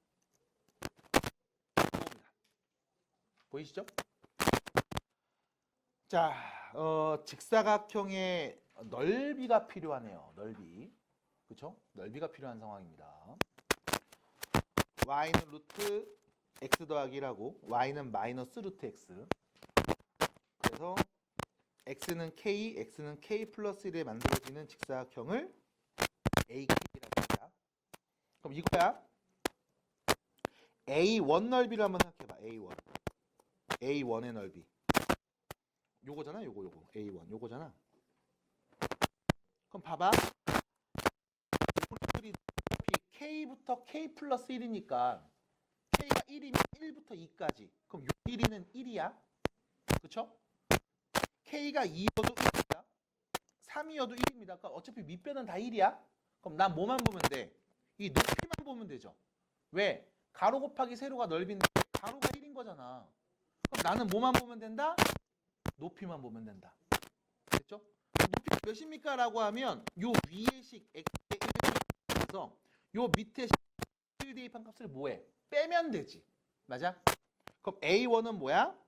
보이시죠? 자, 직사각형의 넓이가 필요하네요. 넓이. 그렇죠? 넓이가 필요한 상황입니다. y는 루트 x 더하기 1하고 y는 마이너스 루트 x. 그래서 x는 k, x는 k 플러스 1에 만들어지는 직사각형을 AK라고 합니다. 그럼 이거야. A1 넓이를 한번 생각해봐. A1. A1의 넓이. 요거잖아. 요거 A1. 요거잖아. 그럼 봐봐. K부터 K 플러스 1이니까 K가 1이면 1부터 2까지. 그럼 요 길이는 1이야. 그쵸? K가 2여도 1이야. 3이어도 1입니다. 그러니까 어차피 밑변은 다 1이야. 그럼 난 뭐만 보면 돼? 이 높이만 보면 되죠. 왜? 가로 곱하기 세로가 넓이인데 가로가 1인 거잖아. 그럼 나는 뭐만 보면 된다? 높이만 보면 된다. 됐죠? 높이가 몇입니까? 라고 하면 요 위의 식 x의 1에서 요 밑에 1 대입한 값을 뭐해? 빼면 되지. 맞아? 그럼 A1은 뭐야?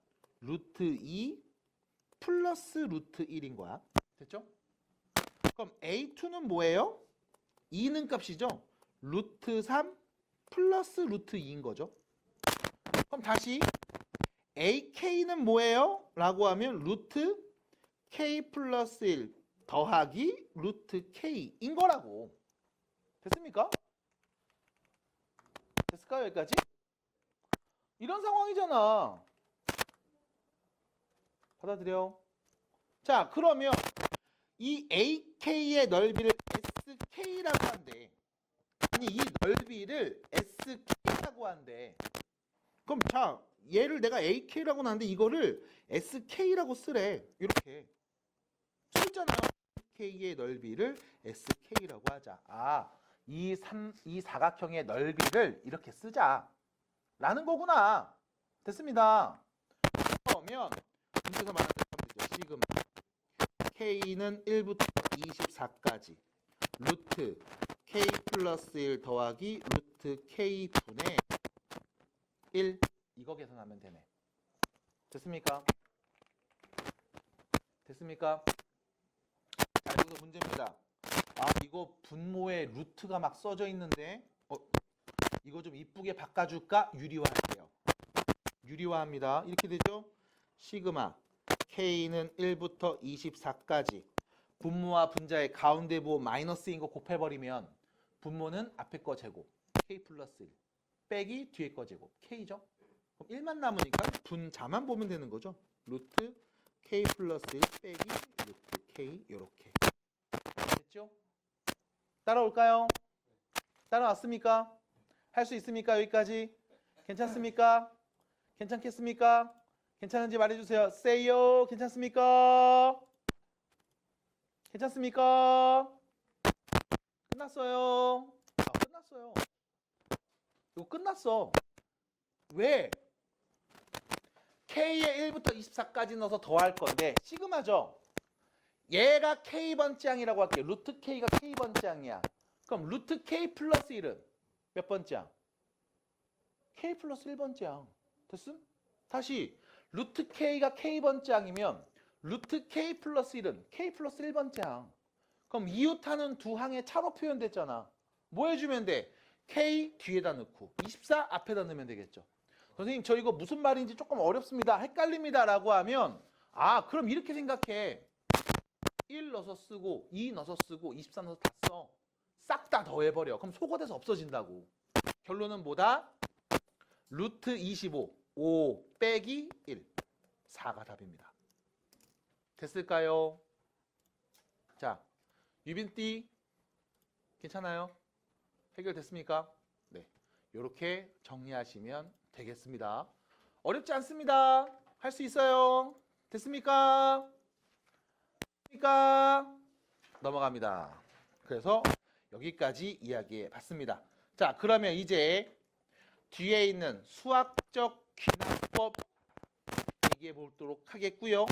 루트 2 플러스 루트 1인 거야. 됐죠? 그럼 A2는 뭐예요? 2는 값이죠? 루트 3 플러스 루트 2인 거죠. 그럼 다시 AK는 뭐예요? 라고 하면 루트 K 플러스 1 더하기 루트 K인 거라고. 됐습니까? 됐을까요? 여기까지? 이런 상황이잖아. 받아들여. 자, 그러면 이 AK의 넓이를 SK라고 한대. 아니, 이 넓이를 SK라고 한대. 그럼 자, 얘를 내가 AK라고 하는데 이거를 SK라고 쓰래. 이렇게. 쓰잖아요. K의 넓이를 SK라고 하자. 아, 이 사각형의 넓이를 이렇게 쓰자. 라는 거구나. 됐습니다. 그러면 문제에서 말하는 되죠. 시그마 K는 1부터 24까지 루트 K 플러스 1 더하기 루트 K 분의 1 이거 계산하면 되네. 됐습니까? 됐습니까? 자, 여기서 문제입니다. 아, 이거 분모에 루트가 막 써져 있는데 이거 좀 이쁘게 바꿔줄까? 유리화할게요. 유리화합니다. 이렇게 되죠? 시그마 K는 1부터 24까지 분모와 분자의 가운데 부호 마이너스인 거 곱해버리면 분모는 앞에 거 제곱 K 플러스 1 빼기 뒤에 거 제곱 K죠? 그럼 1만 남으니까 분자만 보면 되는 거죠. 루트 K 플러스 1 빼기 루트 K 요렇게. 됐죠? 따라올까요? 따라왔습니까? 할 수 있습니까? 여기까지? 괜찮습니까? 괜찮겠습니까? 괜찮은지 말해주세요. 세요. 괜찮습니까? 괜찮습니까? 끝났어요. 아, 끝났어요. 이거 끝났어. 왜? K에 1부터 24까지 넣어서 더할 건데 시그마죠. 얘가 K번째 항이라고 할게요. 루트 K가 K번째 항이야. 그럼 루트 K 플러스 1은 몇 번째 항? K 플러스 1번째 항. 됐음? 다시 루트 K가 K번째 항이면 루트 K 플러스 1은 K 플러스 1번째 항. 그럼 이웃하는 두 항의 차로 표현됐잖아. 뭐 해주면 돼? K 뒤에다 넣고 24 앞에다 넣으면 되겠죠. 선생님 저 이거 무슨 말인지 조금 어렵습니다. 헷갈립니다. 라고 하면 아 그럼 이렇게 생각해. 1 넣어서 쓰고 2 넣어서 쓰고 24 넣어서 다 써. 싹 다 더해버려. 그럼 소거돼서 없어진다고. 결론은 뭐다? 루트 25. 5 빼기 1. 4가 답입니다. 됐을까요? 자, 유빈띠 괜찮아요? 해결됐습니까? 네, 이렇게 정리하시면 되겠습니다. 어렵지 않습니다. 할 수 있어요. 됐습니까? 넘어갑니다. 그래서 여기까지 이야기해 봤습니다. 자, 그러면 이제 뒤에 있는 수학적 귀납법 얘기해 보도록 하겠고요.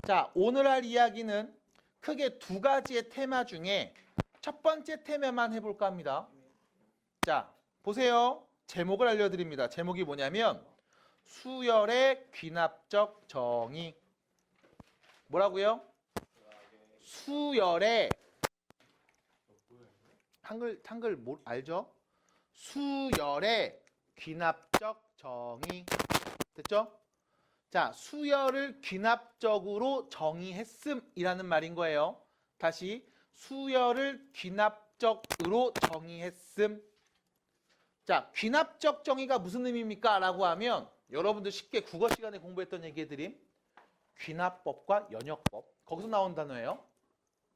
자, 오늘 할 이야기는 크게 두 가지의 테마 중에 첫 번째 테마만 해볼까 합니다. 자, 보세요. 제목을 알려드립니다. 제목이 뭐냐면 수열의 귀납적 정의. 뭐라고요? 수열의 한글 뭐 알죠? 수열의 귀납적 정의. 됐죠? 자, 수열을 귀납적으로 정의했음이라는 말인 거예요. 다시 수열을 귀납적으로 정의했음. 자, 귀납적 정의가 무슨 의미입니까? 라고 하면 여러분들 쉽게 국어 시간에 공부했던 얘기해드림. 귀납법과 연역법. 거기서 나온 단어예요.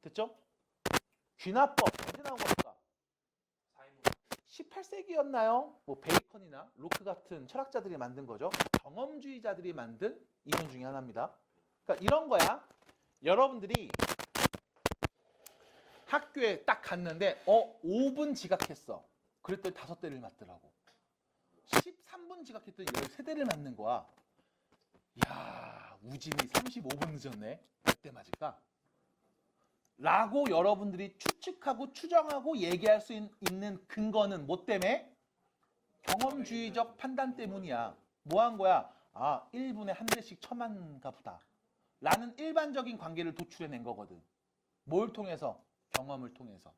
됐죠? 귀납법 언제 나온 겁니까? 18세기였나요? 뭐 베이컨이나 로크 같은 철학자들이 만든 거죠. 경험주의자들이 만든 이론 중에 하나입니다. 그러니까 이런 거야. 여러분들이 학교에 딱 갔는데 5분 지각했어. 그랬더니 5대를 맞더라고. 13분 지각했더니 13대를 맞는 거야. 이야, 우진이 35분 늦었네. 몇 대 맞을까? 라고 여러분들이 추측하고 추정하고 얘기할 수 있는 근거는 뭐 때문에? 경험주의적 판단 때문이야. 뭐 한 거야? 아, 1분에 한 대씩 쳐만가 보다. 라는 일반적인 관계를 도출해낸 거거든. 뭘 통해서? 경험을 통해서.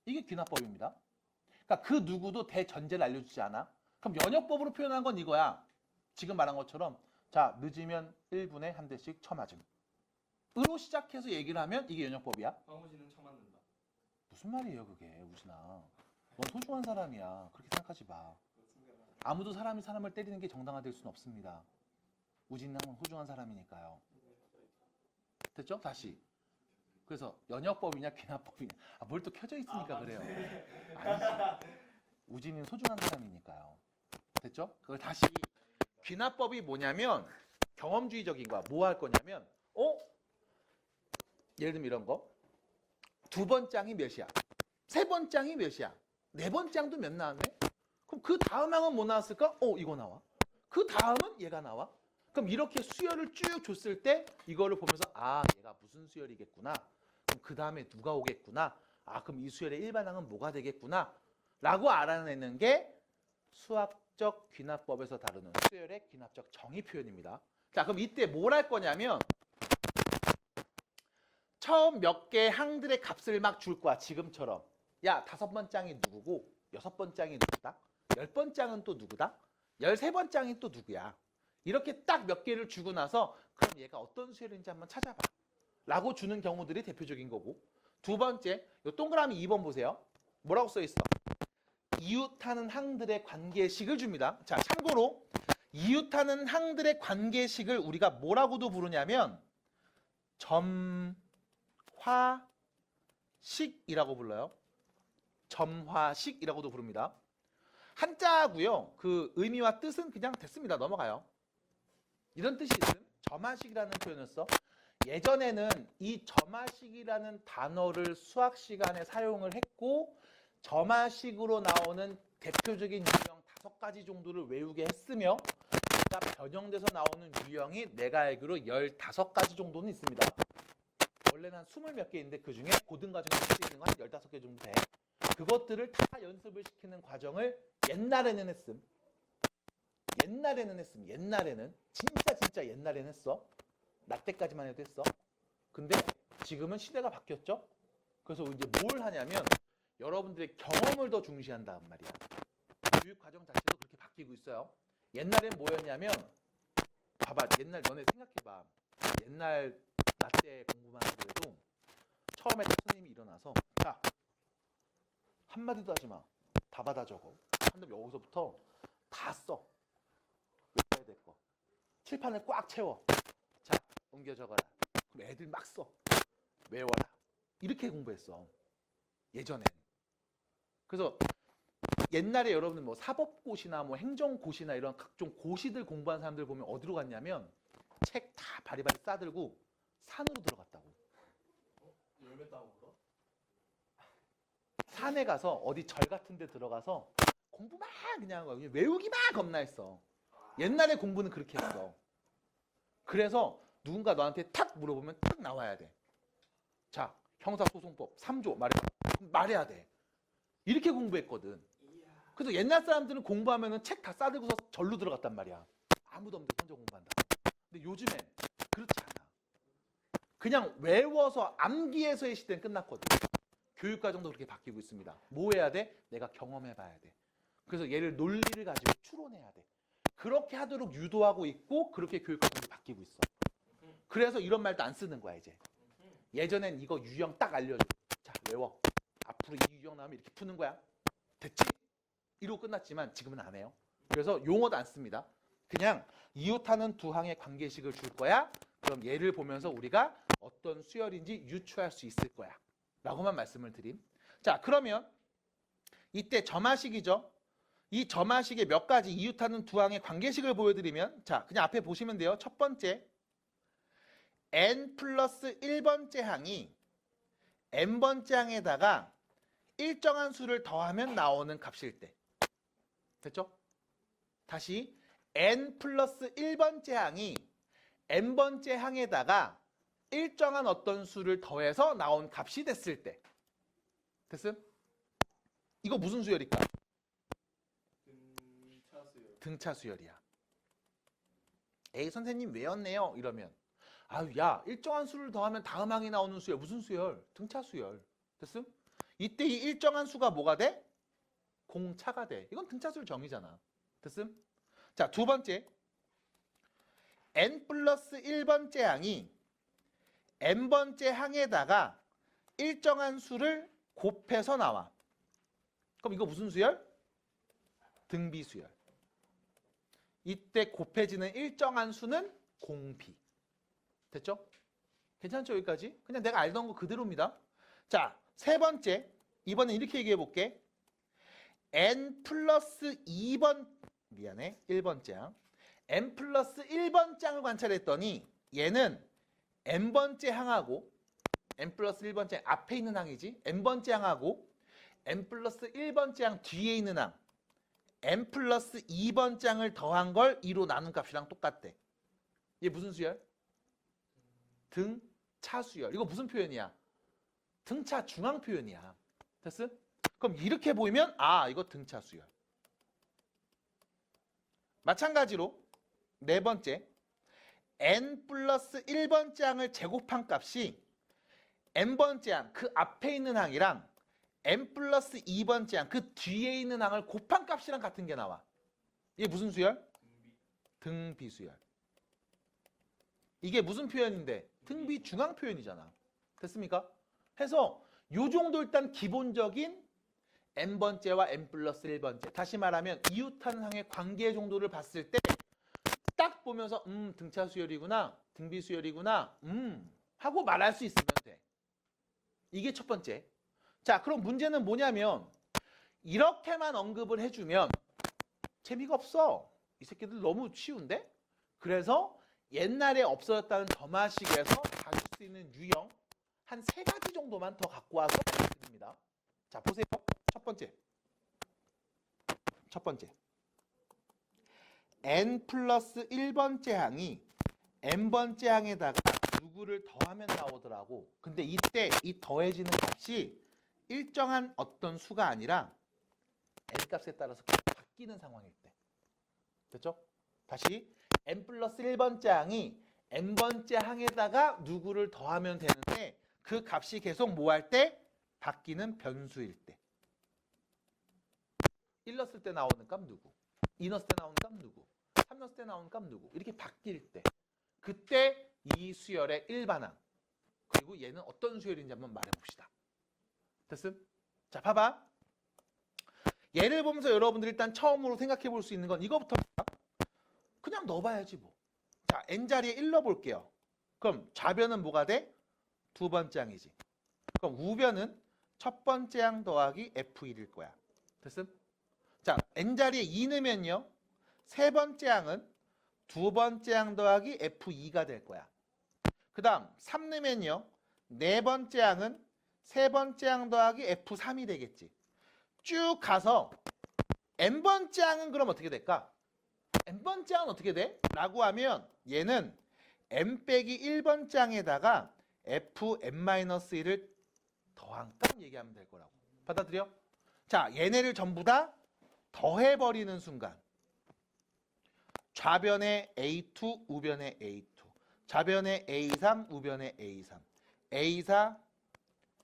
이게 귀납법입니다. 그러니까 그 누구도 대전제를 알려주지 않아. 그럼 연역법으로 표현한 건 이거야. 지금 말한 것처럼 자, 늦으면 1분에 한 대씩 쳐맞음. 으로 시작해서 얘기를 하면 이게 연역법이야. 황우진은 쳐맞는다. 무슨 말이에요 그게, 우진아. 넌 소중한 사람이야. 그렇게 생각하지 마. 아무도 사람이 사람을 때리는 게 정당화될 수는 없습니다. 우진은 항상 소중한 사람이니까요. 됐죠? 다시. 그래서 연역법이냐 귀납법이냐. 아, 뭘 또 켜져 있으니까 그래요. 아니지. 우진이는 소중한 사람이니까요. 됐죠? 그걸 다시. 귀납법이 뭐냐면 경험주의적인 거야. 뭐 할 거냐면 예를 들면 이런 거. 두 번 장이 몇이야? 세 번 장이 몇이야? 네 번 장도 몇 나왔네? 그럼 그 다음 항은 뭐 나왔을까? 이거 나와. 그 다음은 얘가 나와. 그럼 이렇게 수열을 쭉 줬을 때 이거를 보면서 아, 얘가 무슨 수열이겠구나. 그럼 그 다음에 누가 오겠구나. 아, 그럼 이 수열의 일반항은 뭐가 되겠구나. 라고 알아내는 게 수학적 귀납법에서 다루는 수열의 귀납적 정의 표현입니다. 자, 그럼 이때 뭘 할 거냐면 처음 몇 개의 항들의 값을 막 줄 거야. 지금처럼. 야, 5번 장이 누구고 6번 장이 누구다? 10번 장은 또 누구다? 13번 장이 또 누구야? 이렇게 딱 몇 개를 주고 나서 그럼 얘가 어떤 수열인지 한번 찾아봐. 라고 주는 경우들이 대표적인 거고. 두 번째, 요 동그라미 2번 보세요. 뭐라고 써 있어? 이웃하는 항들의 관계식을 줍니다. 자, 참고로 이웃하는 항들의 관계식을 우리가 뭐라고도 부르냐면 점화식이라고 불러요. 점화식이라고도 부릅니다. 한자고요. 그 의미와 뜻은 그냥 됐습니다. 넘어가요. 이런 뜻이 있음. 점화식이라는 표현을 써. 예전에는 이 점화식이라는 단어를 수학 시간에 사용을 했고 점화식으로 나오는 대표적인 유형 5가지 정도를 외우게 했으며 그러니까 변형돼서 나오는 유형이 내가 알기로 15가지 정도는 있습니다. 원래는 한 20 몇 개인데 그중에 고등과정에 할 수 있는 건 한 15개 정도 돼. 그것들을 다 연습을 시키는 과정을 옛날에는 했음. 옛날에는 진짜 옛날에는 했어. 나 때까지만 해도 했어. 근데 지금은 시대가 바뀌었죠. 그래서 이제 뭘 하냐면 여러분들의 경험을 더 중시한단 말이야. 교육 과정 자체도 그렇게 바뀌고 있어요. 옛날엔 뭐였냐면 봐봐, 옛날 너네 생각해봐. 옛날 나 때 공부만 하더라도 처음에 딱 선생님이 일어나서 자, 한마디도 하지 마. 다 받아 적어. 한다음 여기서부터 다 써. 외워야 될 거. 칠판을 꽉 채워. 자, 옮겨 적어라. 그럼 애들 막 써. 외워라. 이렇게 공부했어. 예전엔. 그래서 옛날에 여러분들 뭐 사법고시나 뭐 행정고시나 이런 각종 고시들 공부한 사람들 보면 어디로 갔냐면 책 다 바리바리 싸들고 산으로 들어갔다고. 열매 따먹으러? 산에 가서 어디 절 같은 데 들어가서 공부만 그냥 한 거야. 외우기만 겁나 했어. 옛날에 공부는 그렇게 했어. 그래서 누군가 너한테 탁 물어보면 탁 나와야 돼. 자, 형사소송법 3조 말해봐. 말해야 돼. 이렇게 공부했거든. 그래서 옛날 사람들은 공부하면은 책 다 싸들고서 절로 들어갔단 말이야. 아무도 없는데 혼자 공부한다. 근데 요즘엔 그렇지 않아. 그냥 외워서 암기해서의 시대는 끝났거든. 교육과정도 그렇게 바뀌고 있습니다. 뭐 해야 돼? 내가 경험해봐야 돼. 그래서 얘를 논리를 가지고 추론해야 돼. 그렇게 하도록 유도하고 있고 그렇게 교육과정이 바뀌고 있어. 그래서 이런 말도 안 쓰는 거야 이제. 예전엔 이거 유형 딱 알려줘. 자, 외워. 앞으로 이 유형 나오면 이렇게 푸는 거야. 됐지? 이러고 끝났지만 지금은 안 해요. 그래서 용어도 안 씁니다. 그냥 이웃하는 두 항의 관계식을 줄 거야. 그럼 얘를 보면서 우리가 어떤 수열인지 유추할 수 있을 거야. 라고만 말씀을 드림. 자, 그러면 이때 점화식이죠. 이 점화식의 몇 가지 이웃하는 두 항의 관계식을 보여드리면 자, 그냥 앞에 보시면 돼요. 첫 번째, n 플러스 1번째 항이 n번째 항에다가 일정한 수를 더하면 나오는 값일 때. 됐죠? 다시 n 플러스 1번째 항이 n번째 항에다가 일정한 어떤 수를 더해서 나온 값이 됐을 때. 됐음? 이거 무슨 수열일까? 등차수열. 등차 수열이야. 에이 선생님 외웠네요. 이러면 아유 야 일정한 수를 더하면 다음 항이 나오는 수열. 무슨 수열? 등차 수열. 됐음? 이때 이 일정한 수가 뭐가 돼? 공차가 돼. 이건 등차 수열 정의잖아. 됐음? 자, 두 번째, n 플러스 1번째 항이 n번째 항에다가 일정한 수를 곱해서 나와. 그럼 이거 무슨 수열? 등비수열. 이때 곱해지는 일정한 수는 공비. 됐죠? 괜찮죠 여기까지? 그냥 내가 알던 거 그대로입니다. 자, 세 번째, 이번엔 이렇게 얘기해 볼게. n 플러스 2번, 미안해, 1번째 항. n 플러스 1번째 항을 관찰했더니 얘는 n번째 항하고 n 플러스 1번째 항 앞에 있는 항이지. n번째 항하고 n 플러스 1번째 항 뒤에 있는 항 n 플러스 2번째 항을 더한 걸 2로 나눈 값이랑 똑같대. 얘 무슨 수열? 등차 수열. 이거 무슨 표현이야? 등차 중앙 표현이야. 됐어? 그럼 이렇게 보이면 아 이거 등차 수열. 마찬가지로 네 번째 n 플러스 1번째 항을 제곱한 값이 n번째 항 그 앞에 있는 항이랑 n 플러스 2번째 항 그 뒤에 있는 항을 곱한 값이랑 같은 게 나와. 이게 무슨 수열? 등비수열. 이게 무슨 표현인데? 등비 중앙 표현이잖아. 됐습니까? 해서 요 정도 일단 기본적인 n번째와 n 플러스 1번째. 다시 말하면 이웃하는 항의 관계 정도를 봤을 때 딱 보면서 등차 수열이구나, 등비 수열이구나, 하고 말할 수 있으면 돼. 이게 첫 번째. 자, 그럼 문제는 뭐냐면 이렇게만 언급을 해주면 재미가 없어. 이 새끼들 너무 쉬운데? 그래서 옛날에 없어졌다는 점화식에서 가질 수 있는 유형 한 3가지 정도만 더 갖고 와서 드립니다. 자, 보세요. 첫 번째. n 플러스 1번째 항이 n번째 항에다가 누구를 더하면 나오더라고. 근데 이때 이 더해지는 값이 일정한 어떤 수가 아니라 n 값에 따라서 바뀌는 상황일 때. 됐죠? 다시 n 플러스 1번째 항이 n번째 항에다가 누구를 더하면 되는데 그 값이 계속 뭐 할 때? 바뀌는 변수일 때. 1 넣었을 때 나오는 값 누구? 2 넣었을 때 나오는 값 누구? 3 넣었을 때 나오는 값 누구? 이렇게 바뀔 때. 그때 이 수열의 일반항. 그리고 얘는 어떤 수열인지 한번 말해봅시다. 됐음? 자, 봐봐. 얘를 보면서 여러분들 일단 처음으로 생각해 볼 수 있는 건 이거부터 그냥 넣어봐야지 뭐. 자, n자리에 1 넣어볼게요. 그럼 좌변은 뭐가 돼? 두 번째 항이지. 그럼 우변은 첫 번째 항 더하기 F1일 거야. 됐음? 자, n자리에 2 넣으면요. 세 번째 항은 두 번째 항 더하기 F2가 될 거야. 그 다음 3 넣으면요. 네 번째 항은 세 번째 항 더하기 F3이 되겠지. 쭉 가서 n번째 항은 그럼 어떻게 될까? n번째 항은 어떻게 돼? 라고 하면 얘는 n 빼기 1번째 항에다가 fn-1을 더한 값 얘기하면 될 거라고. 받아들여? 자, 얘네를 전부 다 더해버리는 순간 좌변에 A2, 우변에 A2, 좌변에 A3, 우변에 A3, A4,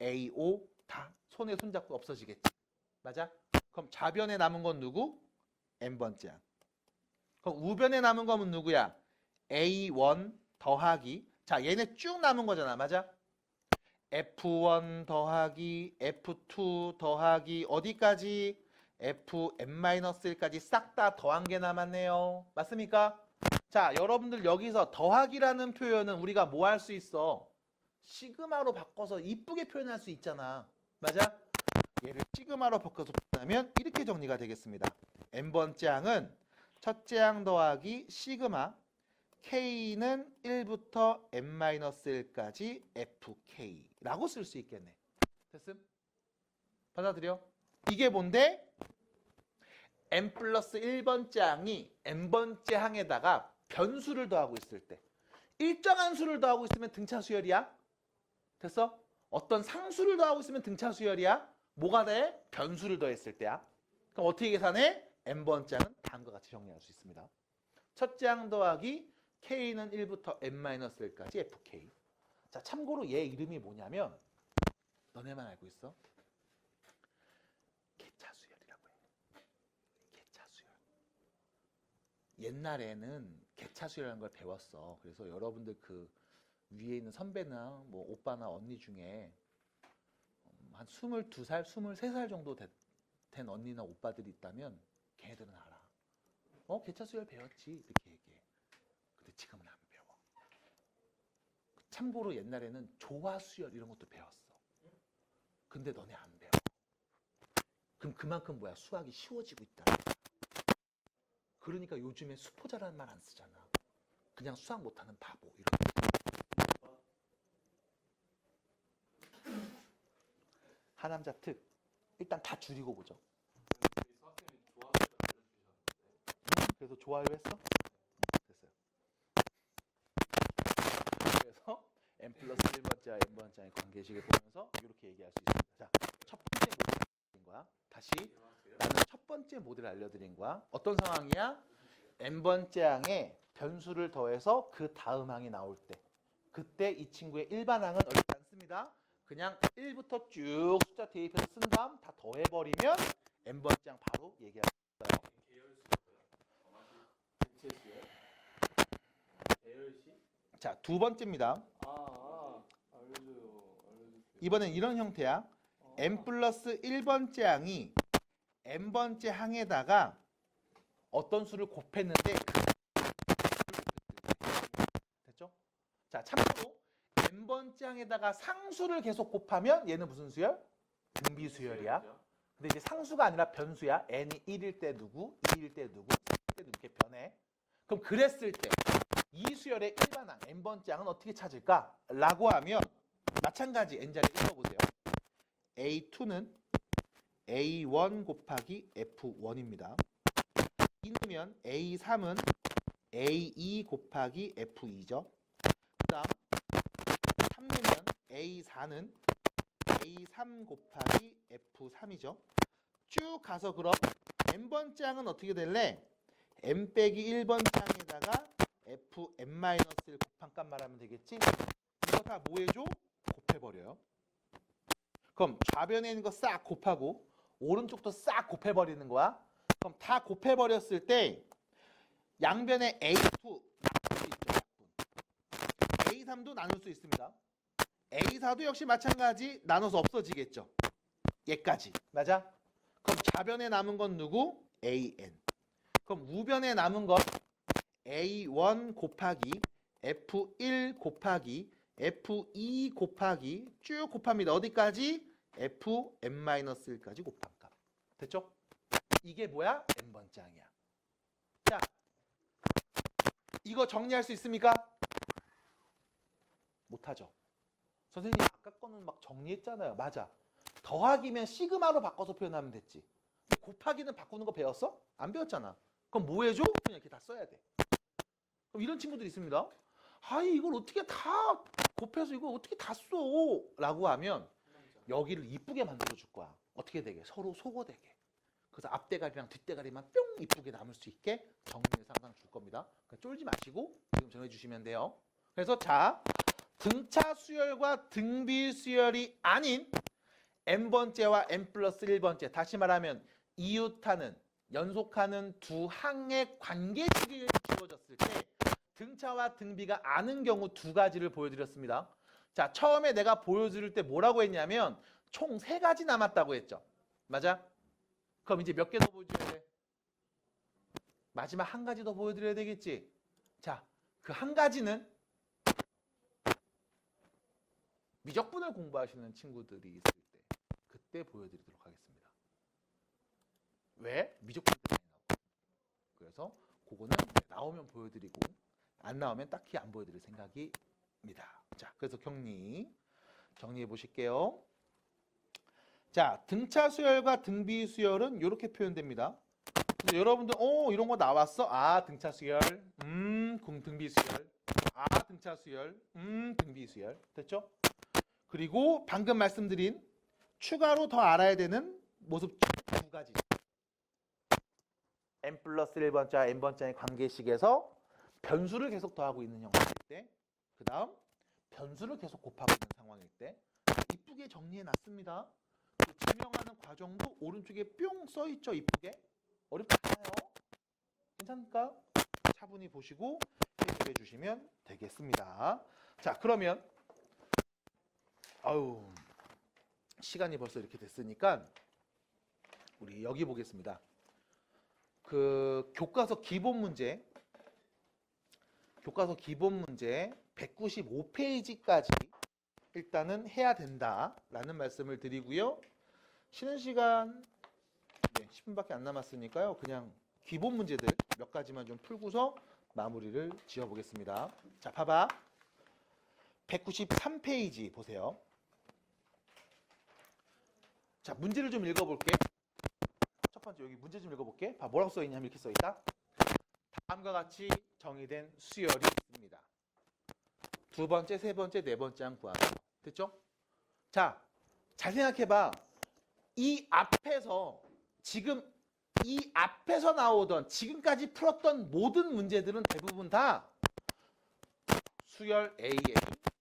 A5 다 손에 손잡고 없어지겠지. 맞아? 그럼 좌변에 남은 건 누구? n번째 항. 그럼 우변에 남은 건 누구야? A1 더하기, 자 얘네 쭉 남은 거잖아. 맞아? F1 더하기 F2 더하기 어디까지? fn-1까지 싹 다 더한 게 남았네요. 맞습니까? 자, 여러분들 여기서 더하기라는 표현은 우리가 뭐 할 수 있어? 시그마로 바꿔서 이쁘게 표현할 수 있잖아. 맞아? 얘를 시그마로 바꿔서 표현하면 이렇게 정리가 되겠습니다. n번째 항은 첫째 항 더하기 시그마 k는 1부터 n-1까지 fk라고 쓸 수 있겠네. 됐음? 받아들여? 이게 뭔데? n 플러스 1번째 항이 n번째 항에다가 변수를 더하고 있을 때 일정한 수를 더하고 있으면 등차 수열이야. 됐어? 어떤 상수를 더하고 있으면 등차 수열이야. 뭐가 돼? 변수를 더했을 때야. 그럼 어떻게 계산해? n번째 항은 다음과 같이 정리할 수 있습니다. 첫째 항 더하기 k는 1부터 n-1까지 fk. 자, 참고로 얘 이름이 뭐냐면 너네만 알고 있어? 개차수열이라고 해. 개차수열. 옛날에는 개차수열이라는 걸 배웠어. 그래서 여러분들 그 위에 있는 선배나 뭐 오빠나 언니 중에 한 22살, 23살 정도 된 언니나 오빠들이 있다면 걔네들은 알아. 개차수열 배웠지. 이렇게 얘기해. 근데 지금은 안 배워. 참고로 옛날에는 조화수열 이런 것도 배웠어. 근데 너네 안 배워. 그럼 그만큼 뭐야? 수학이 쉬워지고 있다. 그러니까 요즘에 수포자라는 말 안 쓰잖아. 그냥 수학 못하는 바보 이런. 하남자 특. 일단 다 줄이고 보죠. 그래서 조화를 했어? 됐어요. 그래서 n 플러스 1번째와 n번째의 관계식을 보면서 이렇게 얘기할 수 있습니다. 자, 첫 번째 모델 알려드린 거야. 다시 나는 첫 번째 모델을 알려드린 거야. 어떤 상황이야? n번째 항에 변수를 더해서 그 다음 항이 나올 때 그때 이 친구의 일반 항은 어렵지 않습니다. 그냥 1부터 쭉 숫자 대입해서 쓴 다음 다 더해버리면 n번째 항 바로 얘기할 수 있어요. 자, 두 번째입니다. 알려주세요. 이번엔 이런 형태야. n 플러스 1번째 항이 n번째 항에다가 어떤 수를 곱했는데 됐죠? 자, 참고로 n번째 항에다가 상수를 계속 곱하면 얘는 무슨 수열? 등비수열이야. 근데 이제 상수가 아니라 변수야. n이 1일 때 누구, 2일 때 누구, 3일 때 누구 이렇게 변해. 그럼 그랬을 때 이 수열의 일반항 n번째 항은 어떻게 찾을까? 라고 하면 마찬가지 n자리 읽어보세요. A2는 A1 곱하기 F1입니다. 2면 A3은 A2 곱하기 F2죠. 그 다음 3면 A4는 A3 곱하기 F3이죠. 쭉 가서 그럼 n번째 항은 어떻게 될래? n 빼기 1번째 항에다가 fn-를 곱한 값 말하면 되겠지? 이거 다 뭐 해줘? 곱해버려요. 그럼 좌변에 있는 거 싹 곱하고 오른쪽도 싹 곱해버리는 거야. 그럼 다 곱해버렸을 때 양변에 A2 나눌 수 있죠. A3도 나눌 수 있습니다. A4도 역시 마찬가지 나눠서 없어지겠죠. 얘까지. 맞아? 그럼 좌변에 남은 건 누구? AN. 그럼 우변에 남은 건 A1 곱하기 F1 곱하기 F2 곱하기 쭉 곱합니다. 어디까지? Fn-1까지 곱한 값. 됐죠? 이게 뭐야? n번장이야. 자, 이거 정리할 수 있습니까? 못하죠. 선생님 아까 거는 막 정리했잖아요. 맞아. 더하기면 시그마로 바꿔서 표현하면 됐지. 곱하기는 바꾸는 거 배웠어? 안 배웠잖아. 그럼 뭐 해줘? 그냥 이렇게 다 써야 돼. 그럼 이런 친구들이 있습니다. 아이 이걸 어떻게 다 곱해서 이걸 어떻게 다 써? 라고 하면 여기를 이쁘게 만들어 줄 거야. 어떻게 되게? 서로 소거되게. 그래서 앞대가리랑 뒷대가리만 뿅 이쁘게 남을 수 있게 정리를 항상 줄 겁니다. 그러니까 쫄지 마시고 지금 정해주시면 돼요. 그래서 자, 등차 수열과 등비 수열이 아닌 n번째와 n 플러스 1번째, 다시 말하면 이웃하는 연속하는 두 항의 관계식이 주어졌을 때 등차와 등비가 아는 경우 두 가지를 보여드렸습니다. 자, 처음에 내가 보여드릴 때 뭐라고 했냐면 총 3가지 남았다고 했죠. 맞아? 그럼 이제 몇 개 더 보여드려야 돼? 마지막 한 가지 더 보여드려야 되겠지? 자, 그 한 가지는 미적분을 공부하시는 친구들이 있을 때 그때 보여드리도록 하겠습니다. 왜? 미적분 때 많이 나오고. 그래서 그거는 나오면 보여드리고 안 나오면 딱히 안 보여드릴 생각입니다. 자, 그래서 정리해 보실게요. 자, 등차 수열과 등비 수열은 이렇게 표현됩니다. 그래서 여러분들 이런 거 나왔어? 아, 등차 수열. 등비 수열. 아, 등차 수열. 등비 수열. 됐죠? 그리고 방금 말씀드린 추가로 더 알아야 되는 모습 두 가지. n 플러스 1번자, n번자의 관계식에서 변수를 계속 더하고 있는 형태일 때, 그 다음 변수를 계속 곱하고 있는 상황일 때 이쁘게 정리해 놨습니다. 증명하는 과정도 오른쪽에 뿅 써있죠. 이쁘게. 어렵지 않아요. 괜찮을까? 차분히 보시고 해결해 주시면 되겠습니다. 자, 그러면 시간이 벌써 이렇게 됐으니까 우리 여기 보겠습니다. 그 교과서 기본 문제 195페이지까지 일단은 해야 된다라는 말씀을 드리고요. 쉬는 시간 10분밖에 안 남았으니까요. 그냥 기본 문제들 몇 가지만 좀 풀고서 마무리를 지어 보겠습니다. 자, 봐봐. 193페이지 보세요. 자, 문제를 좀 읽어볼게. 첫 번째 여기 문제 좀 읽어볼게. 봐, 뭐라고 써있냐면 이렇게 써있다. 다음과 같이 정의된 수열이 있습니다. 두 번째, 세 번째, 네 번째 항 구하세요. 됐죠? 자, 잘 생각해봐. 이 앞에서 나오던 지금까지 풀었던 모든 문제들은 대부분 다 수열 AN,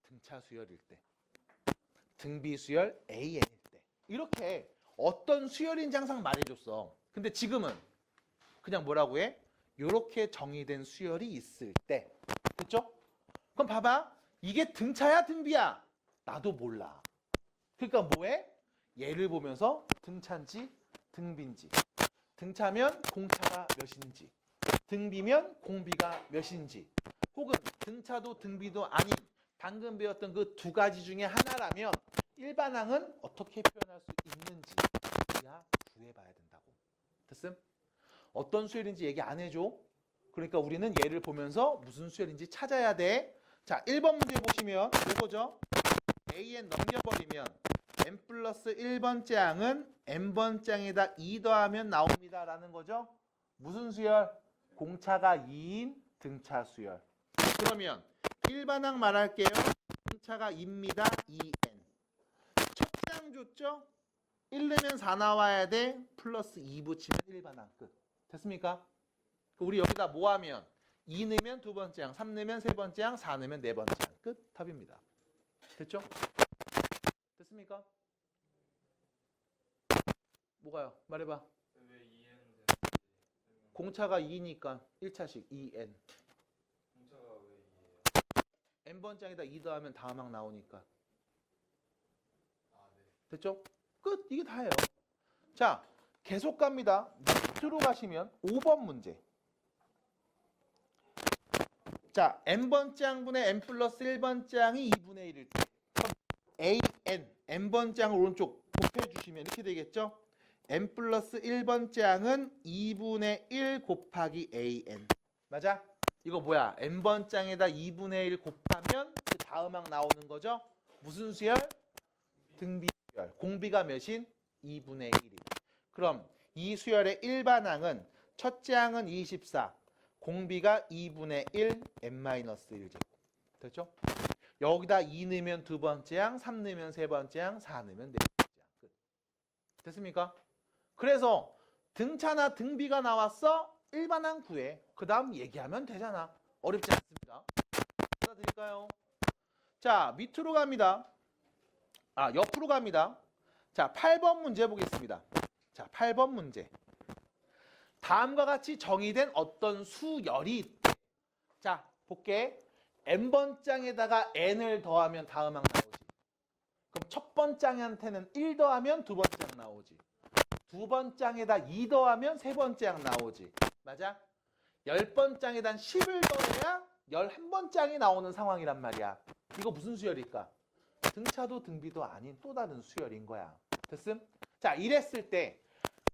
등차 수열일 때, 등비 수열 AN일 때 이렇게 어떤 수열인지 항상 말해줬어. 근데 지금은 그냥 뭐라고 해? 이렇게 정의된 수열이 있을 때. 됐죠? 그럼 봐봐. 이게 등차야 등비야? 나도 몰라. 그러니까 뭐해? 얘를 보면서 등차인지 등비인지, 등차면 공차가 몇인지, 등비면 공비가 몇인지, 혹은 등차도 등비도 아닌 방금 배웠던 그 두 가지 중에 하나라면 일반항은 어떻게 표현할 수 있는지 야 구해봐야 된다고. 됐음? 어떤 수열인지 얘기 안 해줘. 그러니까 우리는 얘를 보면서 무슨 수열인지 찾아야 돼. 자, 1번 문제 보시면 이거죠. AN 넘겨버리면 n 플러스 1번째 항은 n번째 항에다 2 더하면 나옵니다 라는 거죠. 무슨 수열? 공차가 2인 등차 수열. 그러면 일반항 말할게요. 등차가 2입니다. 2n. 첫째 항 줬죠? 1 넣으면 4 나와야 돼. 플러스 2 붙이면 일반항 끝. 됐습니까? 우리 여기다 뭐 하면 2 넣으면 두 번째 항, 3 넣으면 세 번째 항, 4 넣으면 네 번째 항 끝. 답입니다. 됐죠? 됐습니까? 뭐가요? 말해봐. 왜 2N 되는지 공차가 2니까 1차식 2n. 공차가 왜 2예요? n번장에다 2 더하면 다음 항 나오니까. 아, 네. 됐죠? 끝. 이게 다예요. 자, 계속 갑니다. 밑으로 가시면 5번 문제. 자, n번째 항분의 n 플러스 1번째 항이 2분의 1일 때 an, n번째 항을 오른쪽 곱해주시면 이렇게 되겠죠? n 플러스 1번째 항은 2분의 1 곱하기 an. 맞아? 이거 뭐야? n번째 항에다 2분의 1 곱하면 그 다음 항 나오는 거죠? 무슨 수열? 등비 수열. 공비가 몇인? 2분의 1이. 그럼 이 수열의 일반항은 첫째 항은 24. 공비가 2분의 1 n-1제곱. 됐죠? 여기다 2 넣으면 두 번째 항, 3 넣으면 세 번째 항, 4 넣으면 네 번째 항. 끝. 됐습니까? 그래서 등차나 등비가 나왔어. 일반항 구해. 그 다음 얘기하면 되잖아. 어렵지 않습니다. 받아들일까요? 자, 밑으로 갑니다. 옆으로 갑니다. 자, 8번 문제 보겠습니다. 자, 8번 문제. 다음과 같이 정의된 어떤 수열이 있대. 자, 볼게. n번장에다가 n을 더하면 다음 항 나오지. 그럼 첫 번장한테는 1 더하면 두 번째 항 나오지. 두 번장에다 2 더하면 세 번째 항 나오지. 맞아? 10번장에다 10을 더해야 11번장이 나오는 상황이란 말이야. 이거 무슨 수열일까? 등차도 등비도 아닌 또 다른 수열인 거야. 됐음? 자, 이랬을 때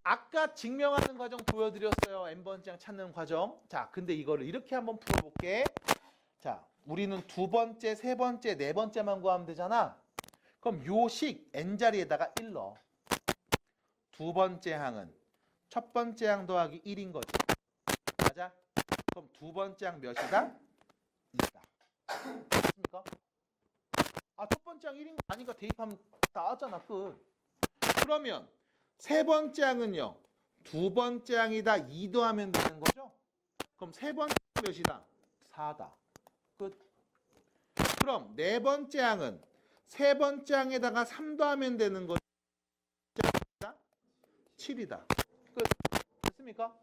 아까 증명하는 과정 보여드렸어요. n번장 찾는 과정. 자, 근데 이거를 이렇게 한번 풀어볼게. 자, 우리는 두 번째, 세 번째, 네 번째만 구하면 되잖아. 그럼 요식 n자리에다가 1 넣어. 두 번째 항은 첫 번째 항 더하기 1인 거지. 맞아? 그럼 두 번째 항 몇이다? 2다. 맞습니까? 첫 번째 항 1인 거 아니까 대입하면 나왔잖아. 끝. 그러면 세 번째 항은요. 두 번째 항이다 2 더하면 되는 거죠? 그럼 세 번째 항 몇이다? 4다. 끝. 그럼 네 번째 항은 세 번째 항에다가 3 더하면 되는 거죠? 7이다. 끝. 됐습니까?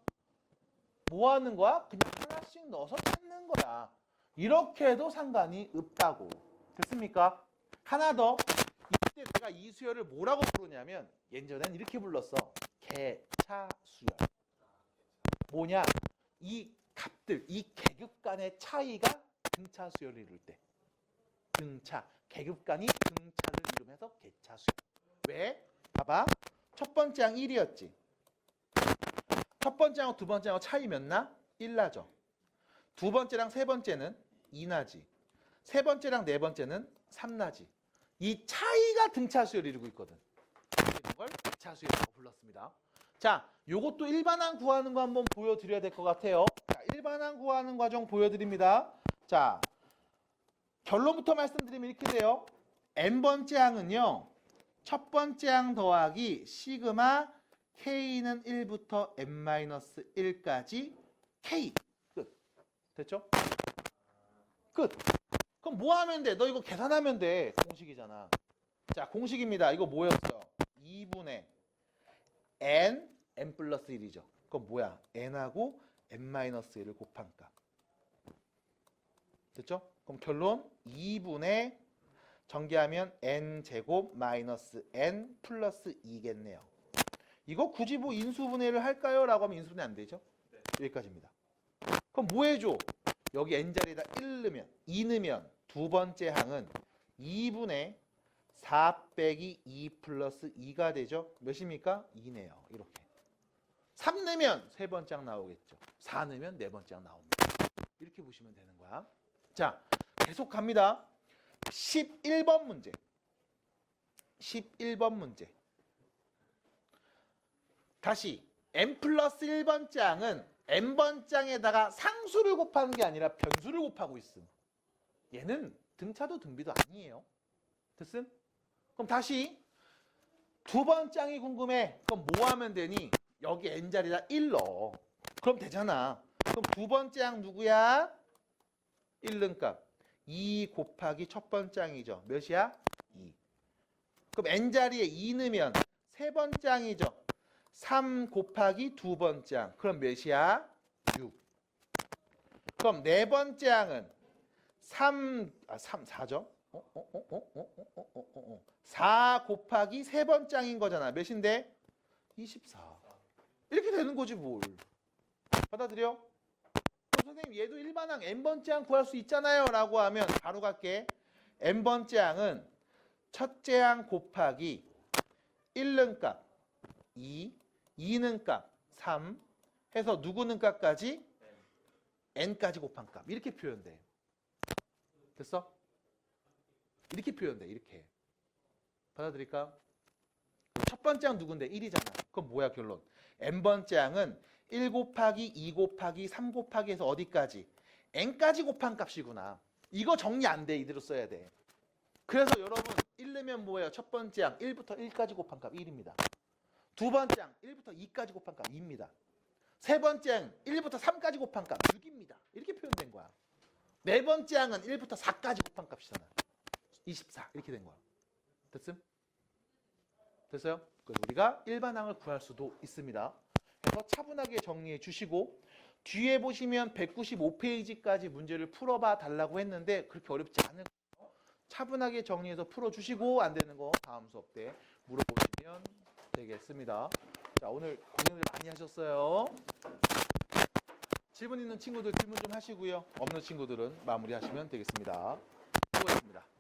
뭐 하는 거야? 그냥 하나씩 넣어서 찾는 거야. 이렇게 해도 상관이 없다고. 됐습니까? 하나 더. 이때 내가 이 수열을 뭐라고 부르냐면 예전엔 이렇게 불렀어. 개차수열. 뭐냐? 이 값들, 이 계급 간의 차이가 등차 수열을 이룰 때. 등차, 계급 간이 등차를 이루면서 개차수열. 왜? 봐봐. 첫 번째 항 1이었지. 첫 번째하고 두 번째하고 차이 몇 나? 1 나죠. 두 번째랑 세 번째는 2 나지. 세 번째랑 네 번째는 3 나지. 이 차이가 등차 수열을 이루고 있거든. 이런 걸 개차 수열이라고 불렀습니다. 자, 요것도 일반항 구하는 거 한번 보여드려야 될 것 같아요. 자, 일반항 구하는 과정 보여드립니다. 자, 결론부터 말씀드리면 이렇게 돼요. n번째 항은요. 첫 번째 항 더하기 시그마 k는 1부터 n-1까지 k. 끝. 됐죠? 끝. 그럼 뭐 하면 돼? 너 이거 계산하면 돼. 공식이잖아. 자, 공식입니다. 이거 뭐였어? 2분의 n 플러스 1이죠. 그럼 뭐야? n하고 n-1을 곱한 값. 됐죠? 그럼 결론 2분의 전개하면 n제곱 마이너스 n 플러스 2겠네요. 이거 굳이 뭐 인수분해를 할까요? 라고 하면 인수분해 안 되죠? 네. 여기까지입니다. 그럼 뭐 해줘? 여기 n자리에다 1 넣으면 2 넣으면 두 번째 항은 2분의 4 빼기 2 플러스 2가 되죠? 몇입니까? 2네요. 이렇게. 3 넣으면 세 번째 항 나오겠죠. 4 넣으면 네 번째 항 나옵니다. 이렇게 보시면 되는 거야. 자, 계속 갑니다. 11번 문제. 11번 문제. 다시 n 플러스 1번째 항은 n번장에다가 상수를 곱하는 게 아니라 변수를 곱하고 있음. 얘는 등차도 등비도 아니에요. 됐음? 그럼 다시 두 번째 항이 궁금해. 그럼 뭐 하면 되니? 여기 n자리에다 1 넣어. 그럼 되잖아. 그럼 두 번째 항 누구야? 1 넣은 값. 2 곱하기 첫 번째 항이죠. 몇이야? 2. 그럼 n자리에 2 넣으면 세 번째 항이죠. 3 곱하기 두 번째 항. 그럼 몇이야? 6. 그럼 네 번째 항은 4죠? 4 곱하기 세 번째 항인 거잖아. 몇인데? 24. 이렇게 되는 거지 뭘. 받아들여? 선생님 얘도 일반항 n번째 항 구할 수 있잖아요 라고 하면 바로 갈게. n번째 항은 첫째 항 곱하기 1는 값 2, 2는 값 3 해서 누구는 값까지? n까지 곱한 값. 이렇게 표현돼. 됐어? 이렇게 표현돼. 이렇게. 받아들일까? 첫 번째 항 누군데? 1이잖아. 그럼 뭐야 결론? n번째 항은 1 곱하기 2 곱하기 3 곱하기 해서 어디까지? n까지 곱한 값이구나. 이거 정리 안 돼. 이대로 써야 돼. 그래서 여러분 1 넣으면 뭐예요? 첫 번째 항 1부터 1까지 곱한 값 1입니다. 두 번째 항 1부터 2까지 곱한 값 2입니다. 세 번째 항 1부터 3까지 곱한 값 6입니다. 이렇게 표현된 거야. 네 번째 항은 1부터 4까지 곱한 값이잖아. 24 이렇게 된 거야. 됐음? 됐어요? 그래서 우리가 일반항을 구할 수도 있습니다. 그래서 차분하게 정리해 주시고 뒤에 보시면 195페이지까지 문제를 풀어봐 달라고 했는데 그렇게 어렵지 않을 거예요. 차분하게 정리해서 풀어주시고 안 되는 거 다음 수업 때 물어보시면 되겠습니다. 자, 오늘 고생들 많이 하셨어요. 질문 있는 친구들 질문 좀 하시고요. 없는 친구들은 마무리하시면 되겠습니다. 수고하셨습니다.